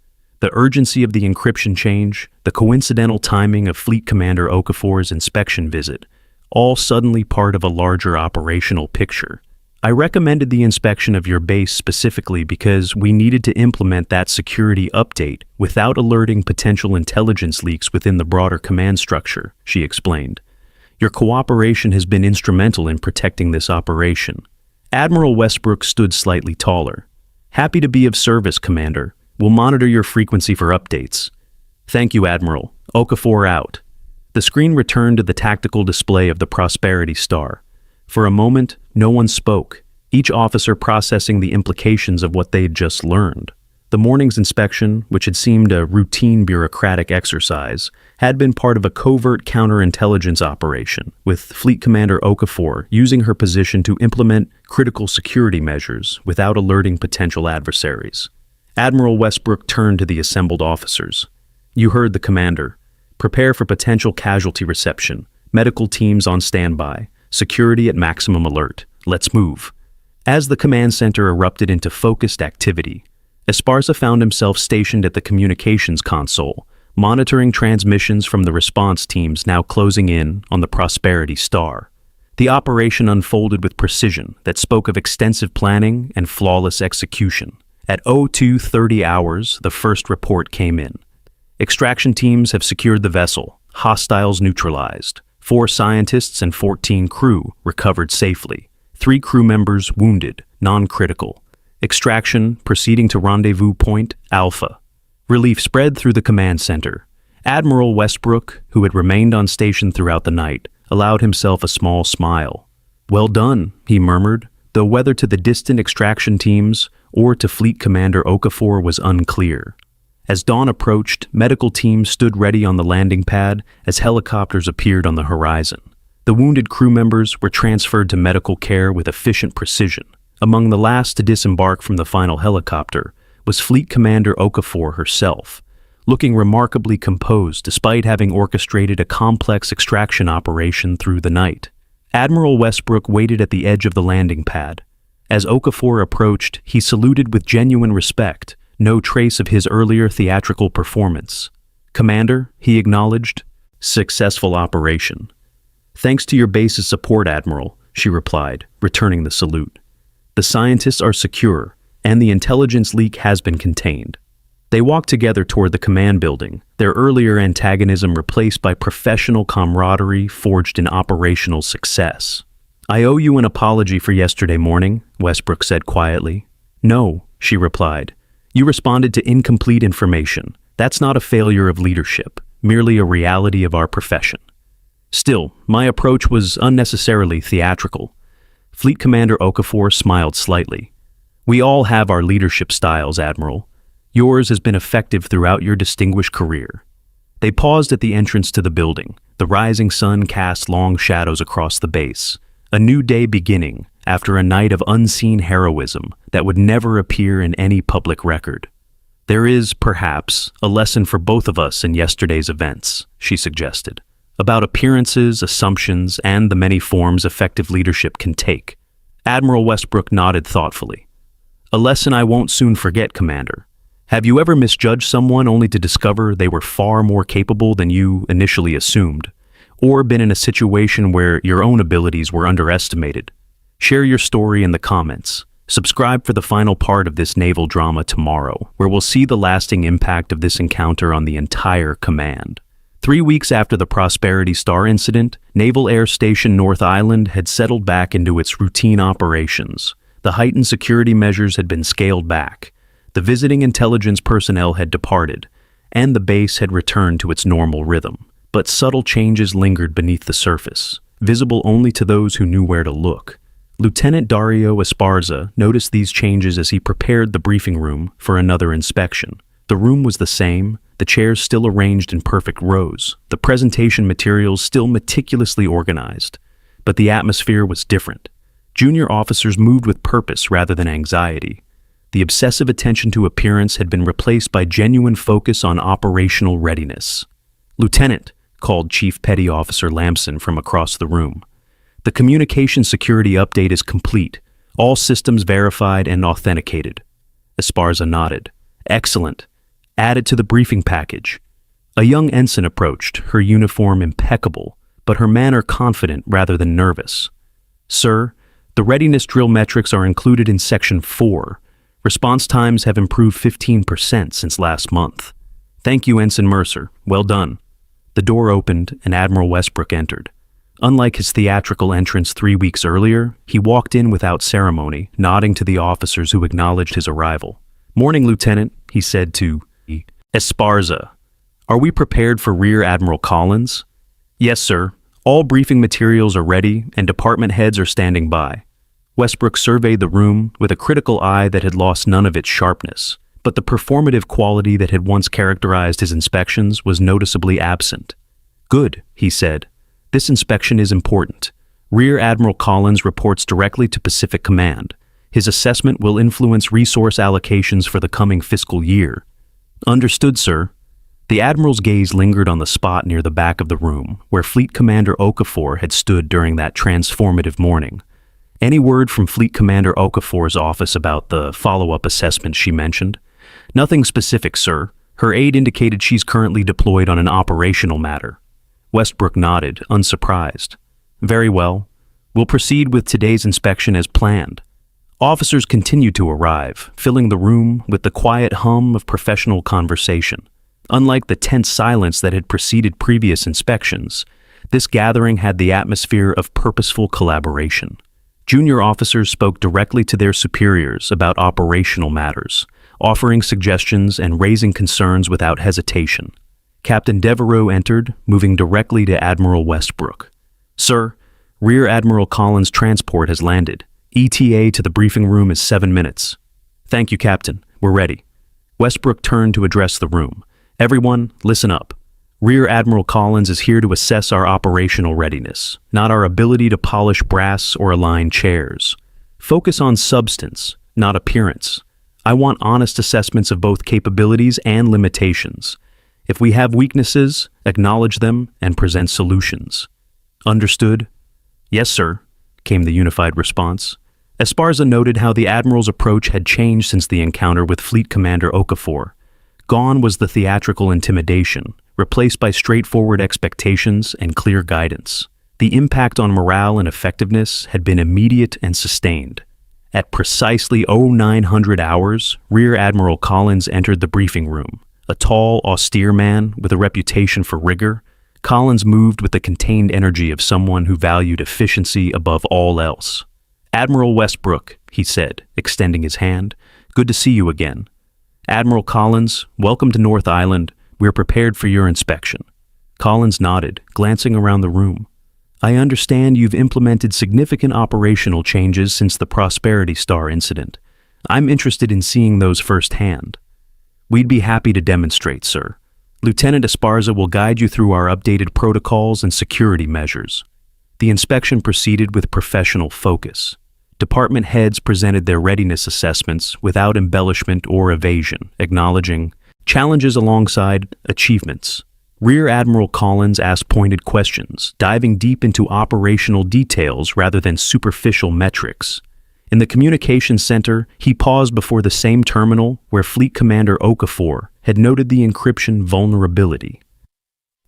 The urgency of the encryption change, the coincidental timing of Fleet Commander Okafor's inspection visit, all suddenly part of a larger operational picture. I recommended the inspection of your base specifically because we needed to implement that security update without alerting potential intelligence leaks within the broader command structure, she explained. Your cooperation has been instrumental in protecting this operation. Admiral Westbrook stood slightly taller. Happy to be of service, Commander. We'll monitor your frequency for updates. Thank you, Admiral. Okafor out. The screen returned to the tactical display of the Prosperity Star. For a moment, no one spoke, each officer processing the implications of what they'd just learned. The morning's inspection, which had seemed a routine bureaucratic exercise, had been part of a covert counterintelligence operation, with Fleet Commander Okafor using her position to implement critical security measures without alerting potential adversaries. Admiral Westbrook turned to the assembled officers. You heard the commander. Prepare for potential casualty reception. Medical teams on standby. Security at maximum alert. Let's move. As the command center erupted into focused activity, Esparza found himself stationed at the communications console, monitoring transmissions from the response teams now closing in on the Prosperity Star. The operation unfolded with precision that spoke of extensive planning and flawless execution. At 02:30 hours, the first report came in. Extraction teams have secured the vessel, hostiles neutralized. 4 scientists and 14 crew recovered safely. 3 crew members wounded, non-critical. Extraction proceeding to rendezvous point Alpha. Relief spread through the command center. Admiral Westbrook, who had remained on station throughout the night, allowed himself a small smile. Well done, he murmured, though whether to the distant extraction teams or to Fleet Commander Okafor was unclear. As dawn approached, medical teams stood ready on the landing pad as helicopters appeared on the horizon. The wounded crew members were transferred to medical care with efficient precision. Among the last to disembark from the final helicopter was Fleet Commander Okafor herself, looking remarkably composed despite having orchestrated a complex extraction operation through the night. Admiral Westbrook waited at the edge of the landing pad. As Okafor approached, he saluted with genuine respect, no trace of his earlier theatrical performance. Commander, he acknowledged, successful operation. Thanks to your base's support, Admiral, she replied, returning the salute. The scientists are secure, and the intelligence leak has been contained. They walked together toward the command building, their earlier antagonism replaced by professional camaraderie forged in operational success. I owe you an apology for yesterday morning, Westbrook said quietly. No, she replied. You responded to incomplete information. That's not a failure of leadership, merely a reality of our profession. Still, my approach was unnecessarily theatrical. Fleet Commander Okafor smiled slightly. We all have our leadership styles, Admiral. Yours has been effective throughout your distinguished career. They paused at the entrance to the building. The rising sun cast long shadows across the base. A new day beginning after a night of unseen heroism that would never appear in any public record. There is, perhaps, a lesson for both of us in yesterday's events, she suggested, about appearances, assumptions, and the many forms effective leadership can take. Admiral Westbrook nodded thoughtfully. A lesson I won't soon forget, Commander. Have you ever misjudged someone only to discover they were far more capable than you initially assumed? Or been in a situation where your own abilities were underestimated? Share your story in the comments. Subscribe for the final part of this naval drama tomorrow, where we'll see the lasting impact of this encounter on the entire command. 3 weeks after the Prosperity Star incident, Naval Air Station North Island had settled back into its routine operations. The heightened security measures had been scaled back. The visiting intelligence personnel had departed, and the base had returned to its normal rhythm. But subtle changes lingered beneath the surface, visible only to those who knew where to look. Lieutenant Dario Esparza noticed these changes as he prepared the briefing room for another inspection. The room was the same, the chairs still arranged in perfect rows, the presentation materials still meticulously organized. But the atmosphere was different. Junior officers moved with purpose rather than anxiety. The obsessive attention to appearance had been replaced by genuine focus on operational readiness. Lieutenant, called Chief Petty Officer Lamson from across the room. The communication security update is complete, all systems verified and authenticated. Esparza nodded. Excellent. Add it to the briefing package. A young ensign approached, her uniform impeccable, but her manner confident rather than nervous. Sir, the readiness drill metrics are included in Section 4. Response times have improved 15% since last month. Thank you, Ensign Mercer. Well done. The door opened and Admiral Westbrook entered. Unlike his theatrical entrance 3 weeks earlier, he walked in without ceremony, nodding to the officers who acknowledged his arrival. "Morning, Lieutenant," he said to Esparza. "Are we prepared for Rear Admiral Collins?" "Yes, sir. All briefing materials are ready and department heads are standing by." Westbrook surveyed the room with a critical eye that had lost none of its sharpness, but the performative quality that had once characterized his inspections was noticeably absent. "Good," he said. "This inspection is important. Rear Admiral Collins reports directly to Pacific Command. His assessment will influence resource allocations for the coming fiscal year." "Understood, sir." The Admiral's gaze lingered on the spot near the back of the room, where Fleet Commander Okafor had stood during that transformative morning. "Any word from Fleet Commander Okafor's office about the follow-up assessment she mentioned?" "Nothing specific, sir. Her aide indicated she's currently deployed on an operational matter." Westbrook nodded, unsurprised. "Very well. We'll proceed with today's inspection as planned." Officers continued to arrive, filling the room with the quiet hum of professional conversation. Unlike the tense silence that had preceded previous inspections, this gathering had the atmosphere of purposeful collaboration. Junior officers spoke directly to their superiors about operational matters, offering suggestions and raising concerns without hesitation. Captain Devereaux entered, moving directly to Admiral Westbrook. "Sir, Rear Admiral Collins' transport has landed. ETA to the briefing room is 7 minutes." "Thank you, Captain. We're ready." Westbrook turned to address the room. "Everyone, listen up. Rear Admiral Collins is here to assess our operational readiness, not our ability to polish brass or align chairs. Focus on substance, not appearance. I want honest assessments of both capabilities and limitations. If we have weaknesses, acknowledge them and present solutions." "Understood?" "Yes, sir," came the unified response. Esparza noted how the Admiral's approach had changed since the encounter with Fleet Commander Okafor. Gone was the theatrical intimidation, replaced by straightforward expectations and clear guidance. The impact on morale and effectiveness had been immediate and sustained. At precisely 0900 hours, Rear Admiral Collins entered the briefing room. A tall, austere man with a reputation for rigor, Collins moved with the contained energy of someone who valued efficiency above all else. "Admiral Westbrook," he said, extending his hand, "good to see you again." "Admiral Collins, welcome to North Island. We're prepared for your inspection." Collins nodded, glancing around the room. "I understand you've implemented significant operational changes since the Prosperity Star incident. I'm interested in seeing those firsthand." "We'd be happy to demonstrate, sir. Lieutenant Esparza will guide you through our updated protocols and security measures." The inspection proceeded with professional focus. Department heads presented their readiness assessments without embellishment or evasion, acknowledging challenges alongside achievements. Rear Admiral Collins asked pointed questions, diving deep into operational details rather than superficial metrics. In the communications center, he paused before the same terminal where Fleet Commander Okafor had noted the encryption vulnerability.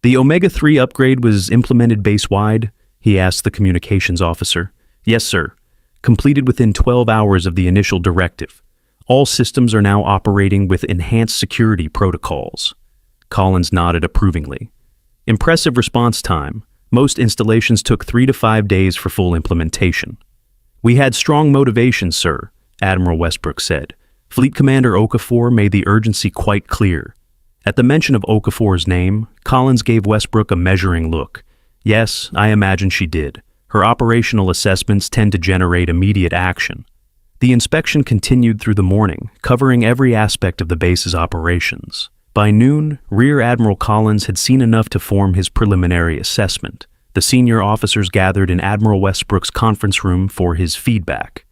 "The Omega-3 upgrade was implemented base-wide?" he asked the communications officer. "Yes, sir. Completed within 12 hours of the initial directive. All systems are now operating with enhanced security protocols." Collins nodded approvingly. "Impressive response time. Most installations took 3 to 5 days for full implementation." "We had strong motivation, sir," Admiral Westbrook said. "Fleet Commander Okafor made the urgency quite clear." At the mention of Okafor's name, Collins gave Westbrook a measuring look. "Yes, I imagine she did. Her operational assessments tend to generate immediate action." The inspection continued through the morning, covering every aspect of the base's operations. By noon, Rear Admiral Collins had seen enough to form his preliminary assessment. The senior officers gathered in Admiral Westbrook's conference room for his feedback.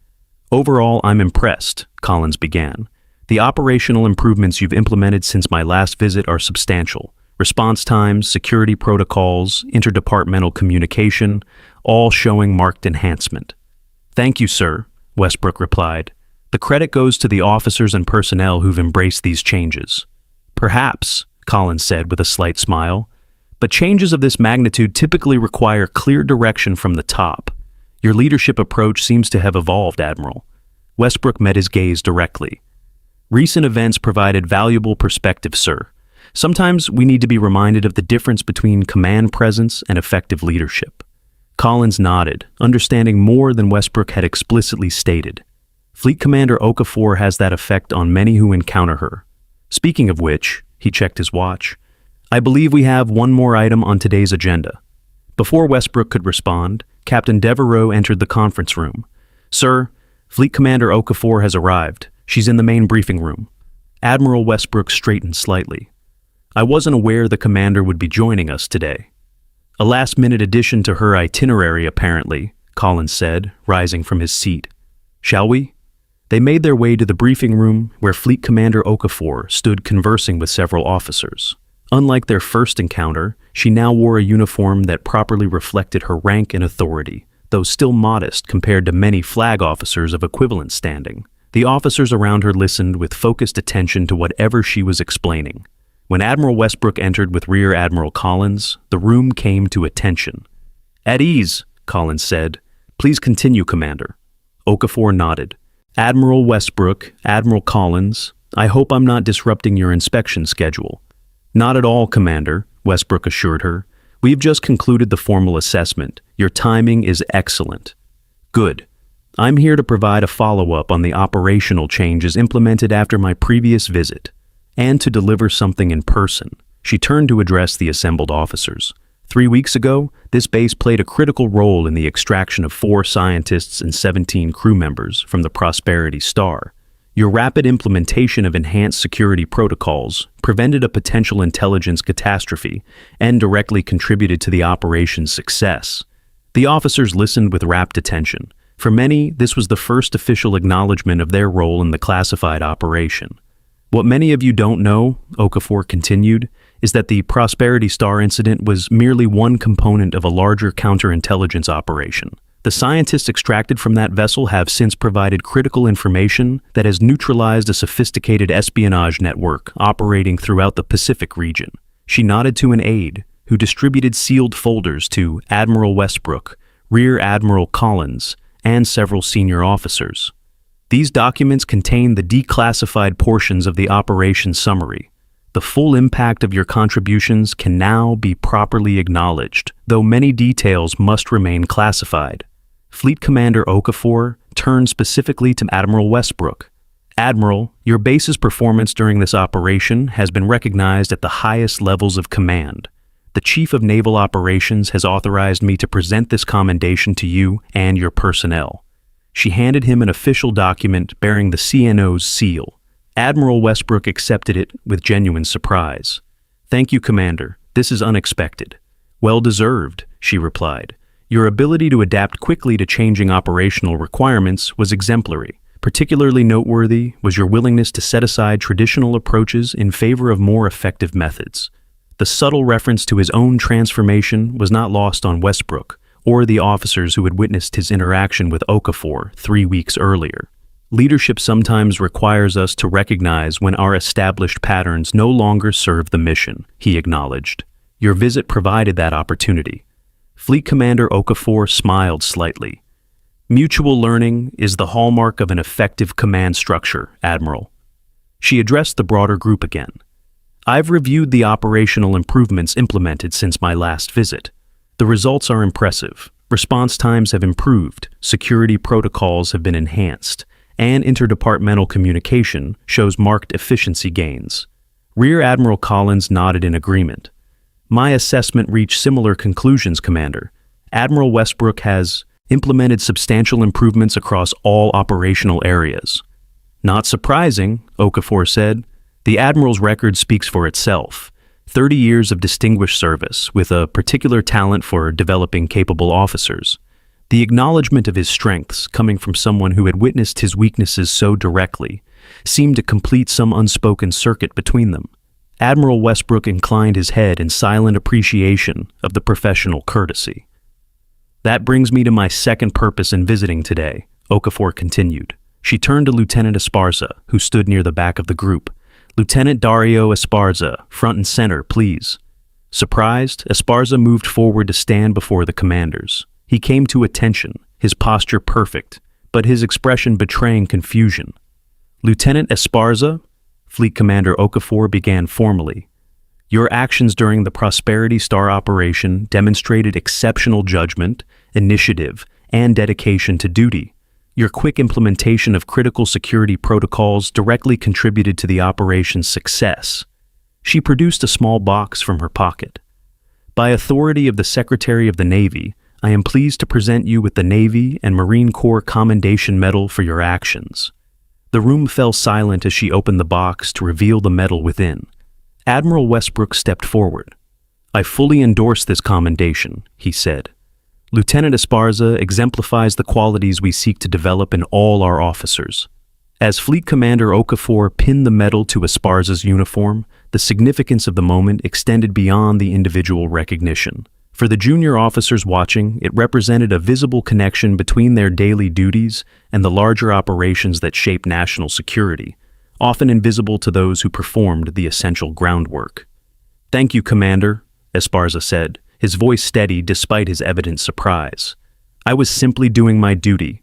"Overall, I'm impressed," Collins began. "The operational improvements you've implemented since my last visit are substantial. Response times, security protocols, interdepartmental communication, all showing marked enhancement." "Thank you, sir," Westbrook replied. "The credit goes to the officers and personnel who've embraced these changes." Perhaps, Collins said with a slight smile, but changes of this magnitude typically require clear direction from the top. Your leadership approach seems to have evolved, Admiral. Westbrook met his gaze directly. Recent events provided valuable perspective, sir. Sometimes we need to be reminded of the difference between command presence and effective leadership. Collins nodded, understanding more than Westbrook had explicitly stated. Fleet Commander Okafor has that effect on many who encounter her. Speaking of which, he checked his watch. I believe we have one more item on today's agenda. Before Westbrook could respond, Captain Devereaux entered the conference room. Sir, Fleet Commander Okafor has arrived. She's in the main briefing room. Admiral Westbrook straightened slightly. I wasn't aware the commander would be joining us today. A last-minute addition to her itinerary, apparently, Collins said, rising from his seat. Shall we? They made their way to the briefing room where Fleet Commander Okafor stood conversing with several officers. Unlike their first encounter, she now wore a uniform that properly reflected her rank and authority, though still modest compared to many flag officers of equivalent standing. The officers around her listened with focused attention to whatever she was explaining. When Admiral Westbrook entered with Rear Admiral Collins, the room came to attention. At ease, Collins said. Please continue, Commander. Okafor nodded. Admiral Westbrook, Admiral Collins, I hope I'm not disrupting your inspection schedule. Not at all, Commander, Westbrook assured her. We've just concluded the formal assessment. Your timing is excellent. Good. I'm here to provide a follow-up on the operational changes implemented after my previous visit, and to deliver something in person. She turned to address the assembled officers. 3 weeks ago, this base played a critical role in the extraction of 4 scientists and 17 crew members from the Prosperity Star. Your rapid implementation of enhanced security protocols prevented a potential intelligence catastrophe and directly contributed to the operation's success. The officers listened with rapt attention. For many, this was the first official acknowledgement of their role in the classified operation. What many of you don't know, Okafor continued, is that the Prosperity Star incident was merely one component of a larger counterintelligence operation. The scientists extracted from that vessel have since provided critical information that has neutralized a sophisticated espionage network operating throughout the Pacific region. She nodded to an aide, who distributed sealed folders to Admiral Westbrook, Rear Admiral Collins, and several senior officers. These documents contain the declassified portions of the operation summary. The full impact of your contributions can now be properly acknowledged, though many details must remain classified. Fleet Commander Okafor turned specifically to Admiral Westbrook. Admiral, your base's performance during this operation has been recognized at the highest levels of command. The Chief of Naval Operations has authorized me to present this commendation to you and your personnel. She handed him an official document bearing the CNO's seal. Admiral Westbrook accepted it with genuine surprise. Thank you, Commander. This is unexpected. Well deserved, she replied. Your ability to adapt quickly to changing operational requirements was exemplary. Particularly noteworthy was your willingness to set aside traditional approaches in favor of more effective methods. The subtle reference to his own transformation was not lost on Westbrook or the officers who had witnessed his interaction with Okafor 3 weeks earlier. Leadership sometimes requires us to recognize when our established patterns no longer serve the mission, he acknowledged. Your visit provided that opportunity. Fleet Commander Okafor smiled slightly. Mutual learning is the hallmark of an effective command structure, Admiral. She addressed the broader group again. I've reviewed the operational improvements implemented since my last visit. The results are impressive. Response times have improved, security protocols have been enhanced, and interdepartmental communication shows marked efficiency gains. Rear Admiral Collins nodded in agreement. My assessment reached similar conclusions, Commander. Admiral Westbrook has implemented substantial improvements across all operational areas. Not surprising, Okafor said. The Admiral's record speaks for itself. 30 years of distinguished service, with a particular talent for developing capable officers. The acknowledgement of his strengths, coming from someone who had witnessed his weaknesses so directly, seemed to complete some unspoken circuit between them. Admiral Westbrook inclined his head in silent appreciation of the professional courtesy. That brings me to my second purpose in visiting today, Okafor continued. She turned to Lieutenant Esparza, who stood near the back of the group. Lieutenant Dario Esparza, front and center, please. Surprised, Esparza moved forward to stand before the commanders. He came to attention, his posture perfect, but his expression betraying confusion. Lieutenant Esparza, Fleet Commander Okafor began formally. Your actions during the Prosperity Star operation demonstrated exceptional judgment, initiative, and dedication to duty. Your quick implementation of critical security protocols directly contributed to the operation's success. She produced a small box from her pocket. By authority of the Secretary of the Navy, I am pleased to present you with the Navy and Marine Corps Commendation Medal for your actions. The room fell silent as she opened the box to reveal the medal within. Admiral Westbrook stepped forward. I fully endorse this commendation, he said. Lieutenant Esparza exemplifies the qualities we seek to develop in all our officers. As Fleet Commander Okafor pinned the medal to Esparza's uniform, the significance of the moment extended beyond the individual recognition. For the junior officers watching, it represented a visible connection between their daily duties and the larger operations that shape national security, often invisible to those who performed the essential groundwork. Thank you, Commander, Esparza said, his voice steady despite his evident surprise. I was simply doing my duty.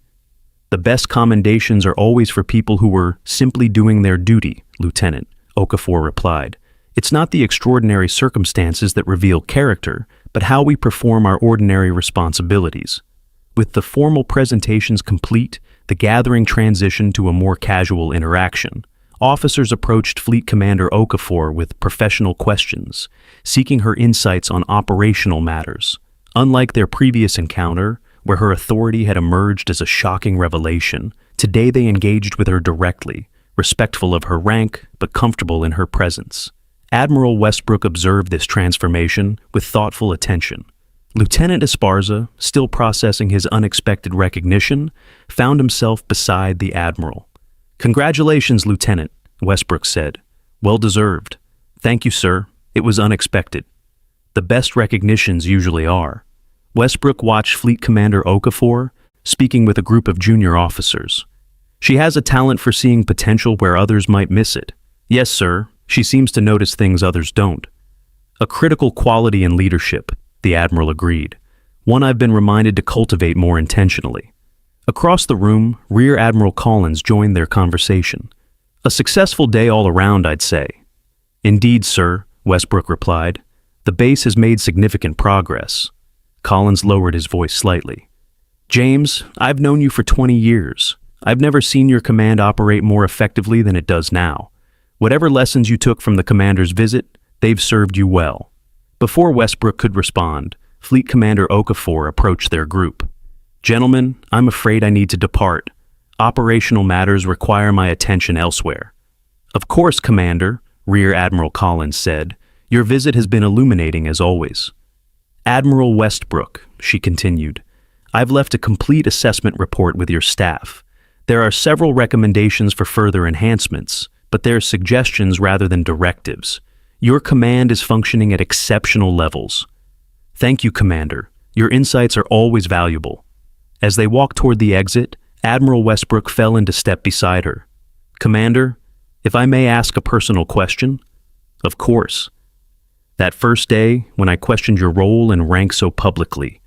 The best commendations are always for people who were simply doing their duty, Lieutenant, Okafor replied. It's not the extraordinary circumstances that reveal character, but how we perform our ordinary responsibilities. With the formal presentations complete, the gathering transitioned to a more casual interaction. Officers approached Fleet Commander Okafor with professional questions, seeking her insights on operational matters. Unlike their previous encounter, where her authority had emerged as a shocking revelation, today they engaged with her directly, respectful of her rank but comfortable in her presence. Admiral Westbrook observed this transformation with thoughtful attention. Lieutenant Esparza, still processing his unexpected recognition, found himself beside the Admiral. Congratulations, Lieutenant, Westbrook said. Well deserved. Thank you, sir. It was unexpected. The best recognitions usually are. Westbrook watched Fleet Commander Okafor, speaking with a group of junior officers. She has a talent for seeing potential where others might miss it. Yes, sir. She seems to notice things others don't. A critical quality in leadership, the Admiral agreed. One I've been reminded to cultivate more intentionally. Across the room, Rear Admiral Collins joined their conversation. A successful day all around, I'd say. Indeed, sir, Westbrook replied. The base has made significant progress. Collins lowered his voice slightly. James, I've known you for 20 years. I've never seen your command operate more effectively than it does now. Whatever lessons you took from the commander's visit, they've served you well. Before Westbrook could respond, Fleet Commander Okafor approached their group. Gentlemen, I'm afraid I need to depart. Operational matters require my attention elsewhere. Of course, Commander, Rear Admiral Collins said. Your visit has been illuminating as always. Admiral Westbrook, she continued, I've left a complete assessment report with your staff. There are several recommendations for further enhancements, but they're suggestions rather than directives. Your command is functioning at exceptional levels. Thank you, Commander. Your insights are always valuable. As they walked toward the exit, Admiral Westbrook fell into step beside her. Commander, if I may ask a personal question? Of course. That first day, when I questioned your role and rank so publicly,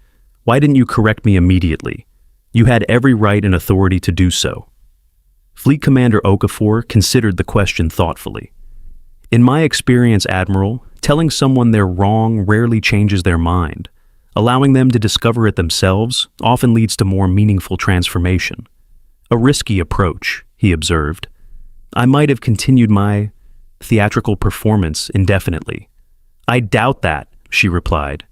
why didn't you correct me immediately? You had every right and authority to do so. Fleet Commander Okafor considered the question thoughtfully. In my experience, Admiral, telling someone they're wrong rarely changes their mind. Allowing them to discover it themselves often leads to more meaningful transformation. A risky approach, he observed. I might have continued my theatrical performance indefinitely. I doubt that, she replied.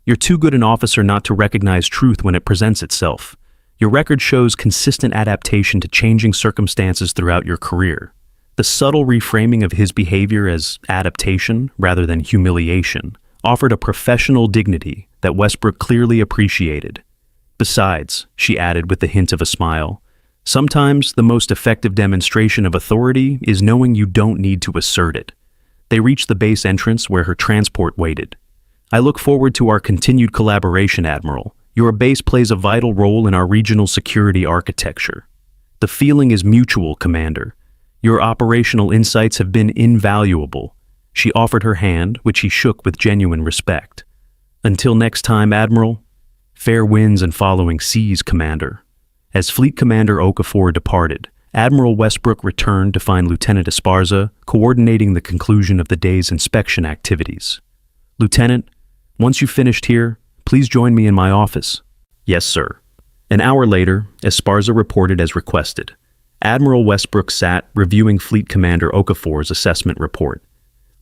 You're too good an officer not to recognize truth when it presents itself. Your record shows consistent adaptation to changing circumstances throughout your career. The subtle reframing of his behavior as adaptation rather than humiliation offered a professional dignity that Westbrook clearly appreciated. Besides, she added with the hint of a smile, sometimes the most effective demonstration of authority is knowing you don't need to assert it. They reached the base entrance where her transport waited. I look forward to our continued collaboration, Admiral. Your base plays a vital role in our regional security architecture. The feeling is mutual, Commander. Your operational insights have been invaluable. She offered her hand, which he shook with genuine respect. Until next time, Admiral. Fair winds and following seas, Commander. As Fleet Commander Okafor departed, Admiral Westbrook returned to find Lieutenant Esparza coordinating the conclusion of the day's inspection activities. Lieutenant, once you've finished here, please join me in my office. Yes, sir. An hour later, Esparza reported as requested. Admiral Westbrook sat, reviewing Fleet Commander Okafor's assessment report.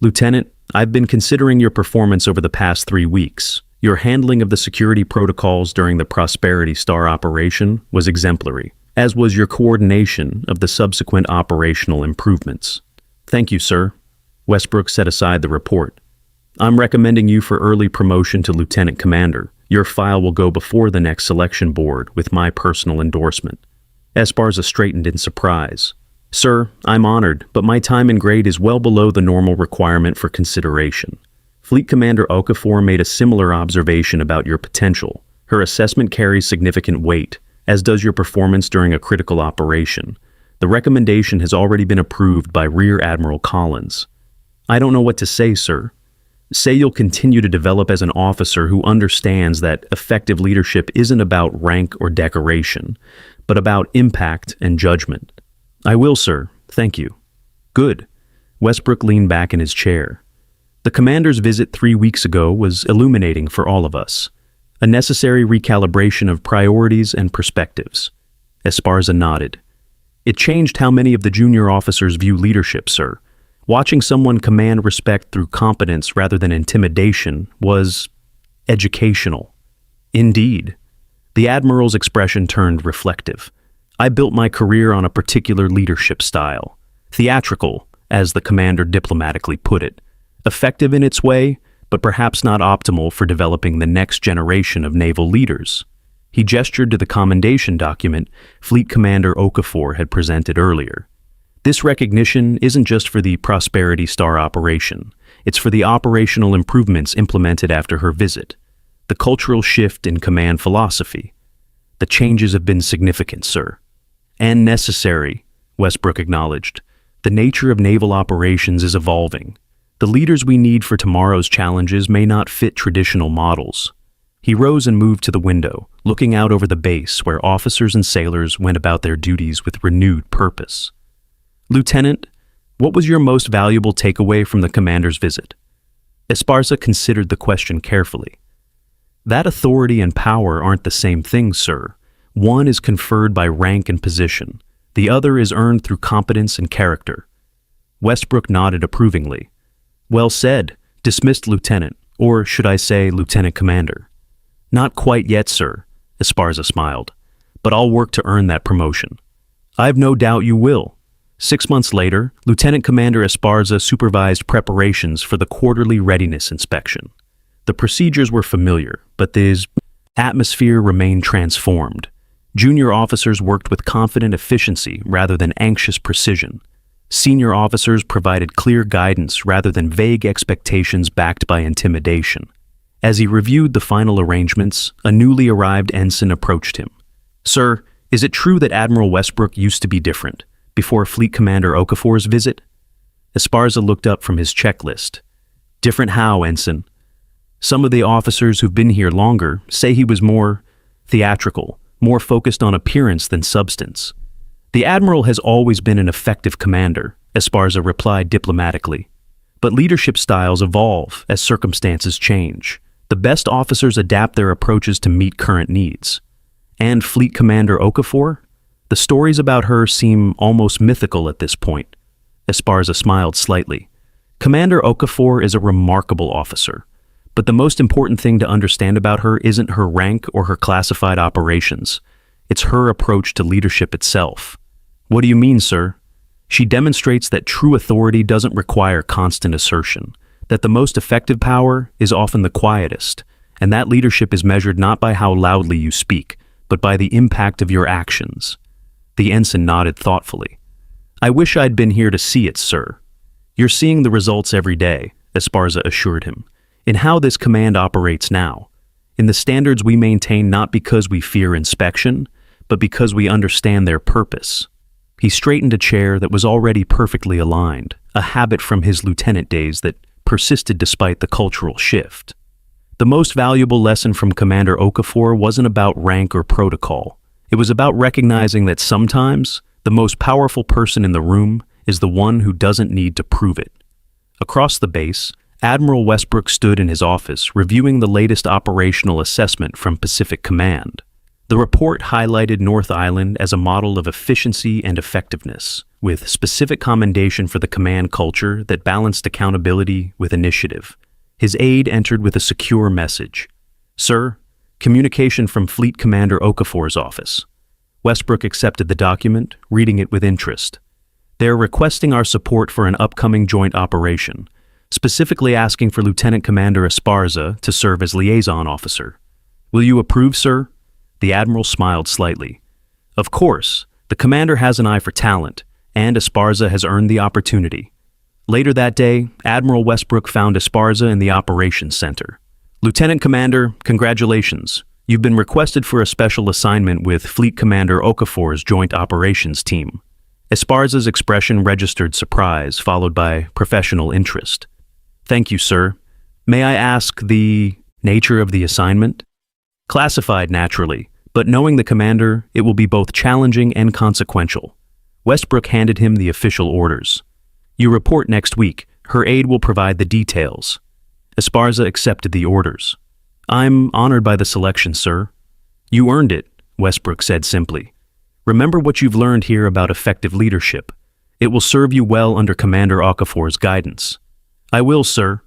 Lieutenant, I've been considering your performance over the past 3 weeks. Your handling of the security protocols during the Prosperity Star operation was exemplary, as was your coordination of the subsequent operational improvements. Thank you, sir. Westbrook set aside the report. I'm recommending you for early promotion to Lieutenant Commander. Your file will go before the next selection board with my personal endorsement. Esparza straightened in surprise. Sir, I'm honored, but my time and grade is well below the normal requirement for consideration. Fleet Commander Okafor made a similar observation about your potential. Her assessment carries significant weight, as does your performance during a critical operation. The recommendation has already been approved by Rear Admiral Collins. I don't know what to say, sir. Say you'll continue to develop as an officer who understands that effective leadership isn't about rank or decoration, but about impact and judgment. I will, sir. Thank you. Good. Westbrook leaned back in his chair. The commander's visit 3 weeks ago was illuminating for all of us. A necessary recalibration of priorities and perspectives. Esparza nodded. It changed how many of the junior officers view leadership, sir. Watching someone command respect through competence rather than intimidation was educational. Indeed. The Admiral's expression turned reflective. I built my career on a particular leadership style. Theatrical, as the commander diplomatically put it. Effective in its way, but perhaps not optimal for developing the next generation of naval leaders. He gestured to the commendation document Fleet Commander Okafor had presented earlier. This recognition isn't just for the Prosperity Star operation. It's for the operational improvements implemented after her visit. The cultural shift in command philosophy. The changes have been significant, sir. And necessary, Westbrook acknowledged. The nature of naval operations is evolving. The leaders we need for tomorrow's challenges may not fit traditional models. He rose and moved to the window, looking out over the base where officers and sailors went about their duties with renewed purpose. Lieutenant, what was your most valuable takeaway from the commander's visit? Esparza considered the question carefully. That authority and power aren't the same thing, sir. One is conferred by rank and position. The other is earned through competence and character. Westbrook nodded approvingly. Well said, dismissed Lieutenant, or should I say Lieutenant Commander. Not quite yet, sir, Esparza smiled, but I'll work to earn that promotion. I've no doubt you will. 6 months later, Lieutenant Commander Esparza supervised preparations for the quarterly readiness inspection. The procedures were familiar, but the atmosphere remained transformed. Junior officers worked with confident efficiency rather than anxious precision. Senior officers provided clear guidance rather than vague expectations backed by intimidation. As he reviewed the final arrangements, a newly arrived ensign approached him. Sir, is it true that Admiral Westbrook used to be different before Fleet Commander Okafor's visit? Esparza looked up from his checklist. Different how, Ensign? Some of the officers who've been here longer say he was more theatrical, more focused on appearance than substance. The Admiral has always been an effective commander, Esparza replied diplomatically. But leadership styles evolve as circumstances change. The best officers adapt their approaches to meet current needs. And Fleet Commander Okafor? The stories about her seem almost mythical at this point. Esparza smiled slightly. Commander Okafor is a remarkable officer. But the most important thing to understand about her isn't her rank or her classified operations. It's her approach to leadership itself. What do you mean, sir? She demonstrates that true authority doesn't require constant assertion, that the most effective power is often the quietest, and that leadership is measured not by how loudly you speak, but by the impact of your actions. The ensign nodded thoughtfully. I wish I'd been here to see it, sir. You're seeing the results every day, Esparza assured him, in how this command operates now, in the standards we maintain not because we fear inspection, but because we understand their purpose. He straightened a chair that was already perfectly aligned, a habit from his lieutenant days that persisted despite the cultural shift. The most valuable lesson from Commander Okafor wasn't about rank or protocol. It was about recognizing that sometimes the most powerful person in the room is the one who doesn't need to prove it. Across the base, Admiral Westbrook stood in his office reviewing the latest operational assessment from Pacific Command. The report highlighted North Island as a model of efficiency and effectiveness, with specific commendation for the command culture that balanced accountability with initiative. His aide entered with a secure message. "Sir, communication from Fleet Commander Okafor's office." Westbrook accepted the document, reading it with interest. "They're requesting our support for an upcoming joint operation, specifically asking for Lieutenant Commander Esparza to serve as liaison officer. Will you approve, sir?" The Admiral smiled slightly. "Of course, the commander has an eye for talent, and Esparza has earned the opportunity." Later that day, Admiral Westbrook found Esparza in the operations center. "Lieutenant Commander, congratulations. You've been requested for a special assignment with Fleet Commander Okafor's Joint Operations Team." Esparza's expression registered surprise, followed by professional interest. "Thank you, sir. May I ask the nature of the assignment?" "Classified, naturally, but knowing the commander, it will be both challenging and consequential." Westbrook handed him the official orders. "You report next week. Her aide will provide the details." Esparza accepted the orders. "I'm honored by the selection, sir." "You earned it," Westbrook said simply. "Remember what you've learned here about effective leadership. It will serve you well under Commander Okafor's guidance." "I will, sir."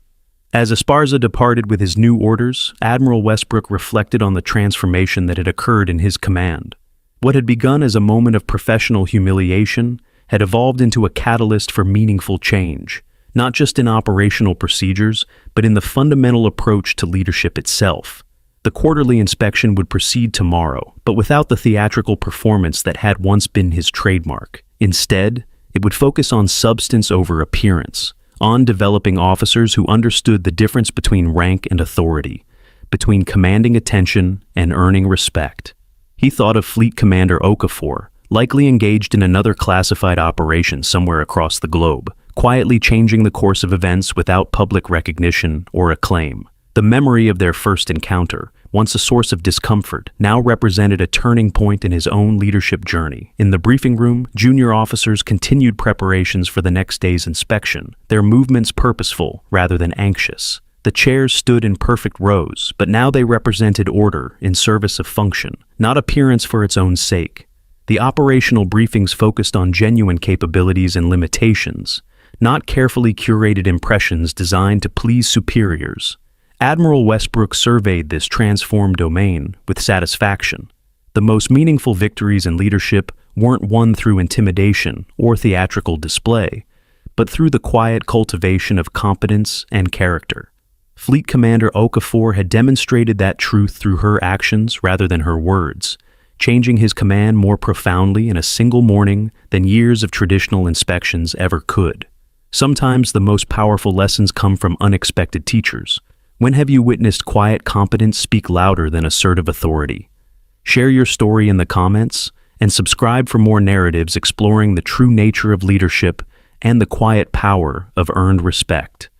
As Esparza departed with his new orders, Admiral Westbrook reflected on the transformation that had occurred in his command. What had begun as a moment of professional humiliation had evolved into a catalyst for meaningful change, not just in operational procedures, but in the fundamental approach to leadership itself. The quarterly inspection would proceed tomorrow, but without the theatrical performance that had once been his trademark. Instead, it would focus on substance over appearance, on developing officers who understood the difference between rank and authority, between commanding attention and earning respect. He thought of Fleet Commander Okafor, likely engaged in another classified operation somewhere across the globe, quietly changing the course of events without public recognition or acclaim. The memory of their first encounter, once a source of discomfort, now represented a turning point in his own leadership journey. In the briefing room, junior officers continued preparations for the next day's inspection, their movements purposeful rather than anxious. The chairs stood in perfect rows, but now they represented order in service of function, not appearance for its own sake. The operational briefings focused on genuine capabilities and limitations, not carefully curated impressions designed to please superiors. Admiral Westbrook surveyed this transformed domain with satisfaction. The most meaningful victories in leadership weren't won through intimidation or theatrical display, but through the quiet cultivation of competence and character. Fleet Commander Okafor had demonstrated that truth through her actions rather than her words, changing his command more profoundly in a single morning than years of traditional inspections ever could. Sometimes the most powerful lessons come from unexpected teachers. When have you witnessed quiet competence speak louder than assertive authority? Share your story in the comments and subscribe for more narratives exploring the true nature of leadership and the quiet power of earned respect.